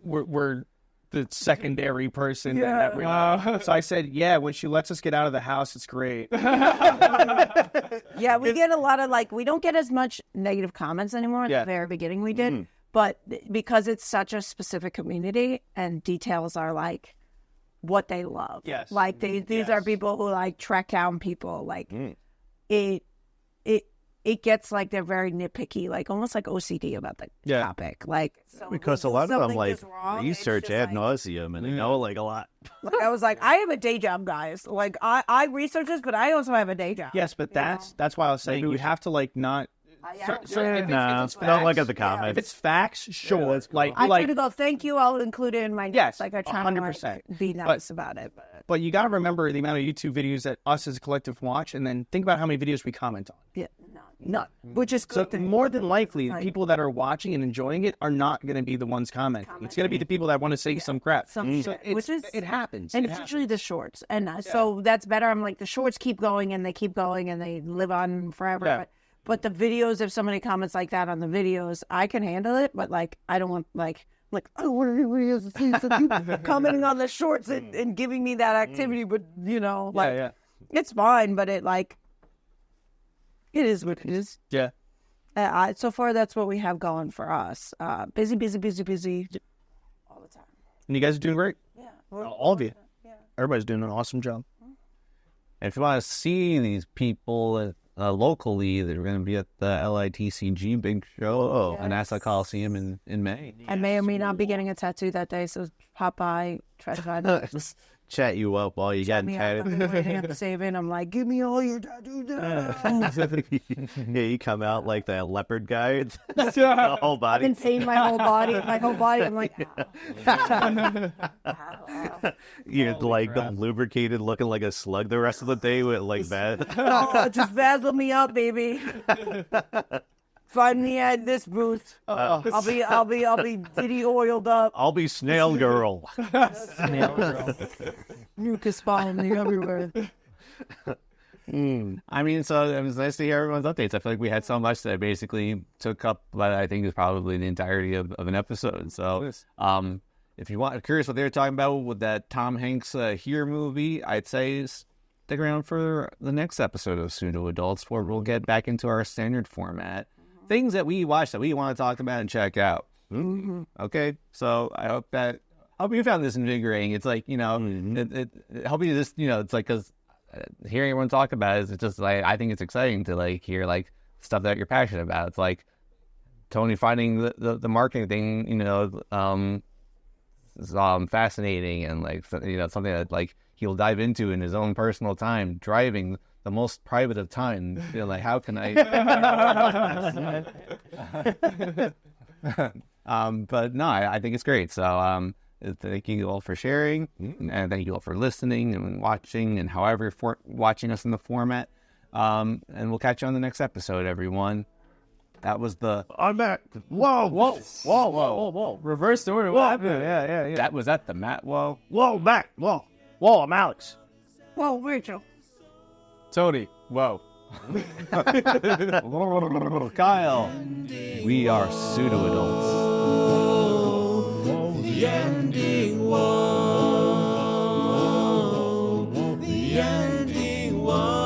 we're the secondary person. So I said, yeah, when she lets us get out of the house, it's great. Yeah, we get a lot of we don't get as much negative comments anymore. At the very beginning we did. But because it's such a specific community and details are like what they love. Yes. Like these are people who like track down people. Like it gets like they're very nitpicky, like almost like OCD about the topic. Like Because a lot of them wrong, research ad nauseum and they know a lot. Like I was like, I have a day job, guys. Like I research this, but I also have a day job. Yes, but that's why I was saying you have to not. Don't look at the comments. If it's facts, sure. I try to go, thank you. I'll include it in my notes. Like I try 100%. to be nice about it. But you got to remember the amount of YouTube videos that us as a collective watch, and then think about how many videos we comment on. Yeah, none. Which is So good. more than likely, the people that are watching and enjoying it are not going to be the ones commenting. It's going to be the people that want to say some crap. It happens. And it's usually the shorts. And so that's better. I'm like, the shorts keep going and they live on forever. Yeah. But the videos, if somebody comments like that on the videos, I can handle it. But I don't want I don't want anybody else to see some people commenting on the shorts and giving me that activity. But it's fine. But it it is what it is. Yeah. So far, that's what we have going for us. Busy all the time. And you guys are doing great. Yeah. All of you. Yeah. Everybody's doing an awesome job. And if you want to see these people locally, they're going to be at the LITCG big show at Nassau Coliseum in May. I may or may not be getting a tattoo that day, so pop by, try to find it. Just chat you up while you getting tatted. I'm saving. I'm like, give me all your tattoos. Yeah, you come out like that leopard guy. The whole I've body. been painting my whole body. I'm like, You're like lubricated, looking like a slug the rest of the day with like that. oh, just vazzle me up, baby. Find me at this booth. I'll be diddy oiled up. I'll be Snail Girl. Mucus following me everywhere. I mean, so it was nice to hear everyone's updates. I feel like we had so much that I basically took up what I think is probably the entirety of an episode. So, if you want, curious what they were talking about with that Tom Hanks Here movie, I'd say stick around for the next episode of Pseudo Adults, where we'll get back into our standard format. Things that we watch that we want to talk about and check out. Okay, so I hope you found this invigorating. It's like, it help you just, it's like, because hearing everyone talk about it is just like, I think it's exciting to like hear like stuff that you're passionate about. It's like Tony finding the marketing thing, is fascinating, and like, something that like he'll dive into in his own personal time, driving the most private of time. Like, how can I? But no, I think it's great. So thank you all for sharing, and thank you all for listening and watching, and however you're watching us in the format. And we'll catch you on the next episode, everyone. That was the. I'm back. Whoa. Reverse order. What happened? Yeah. That was at the Matt. Whoa, Back. Whoa, I'm Alex. Whoa, Rachel. Tony. Whoa. Kyle. We are Pseudo Adults. The ending, whoa, the ending, whoa.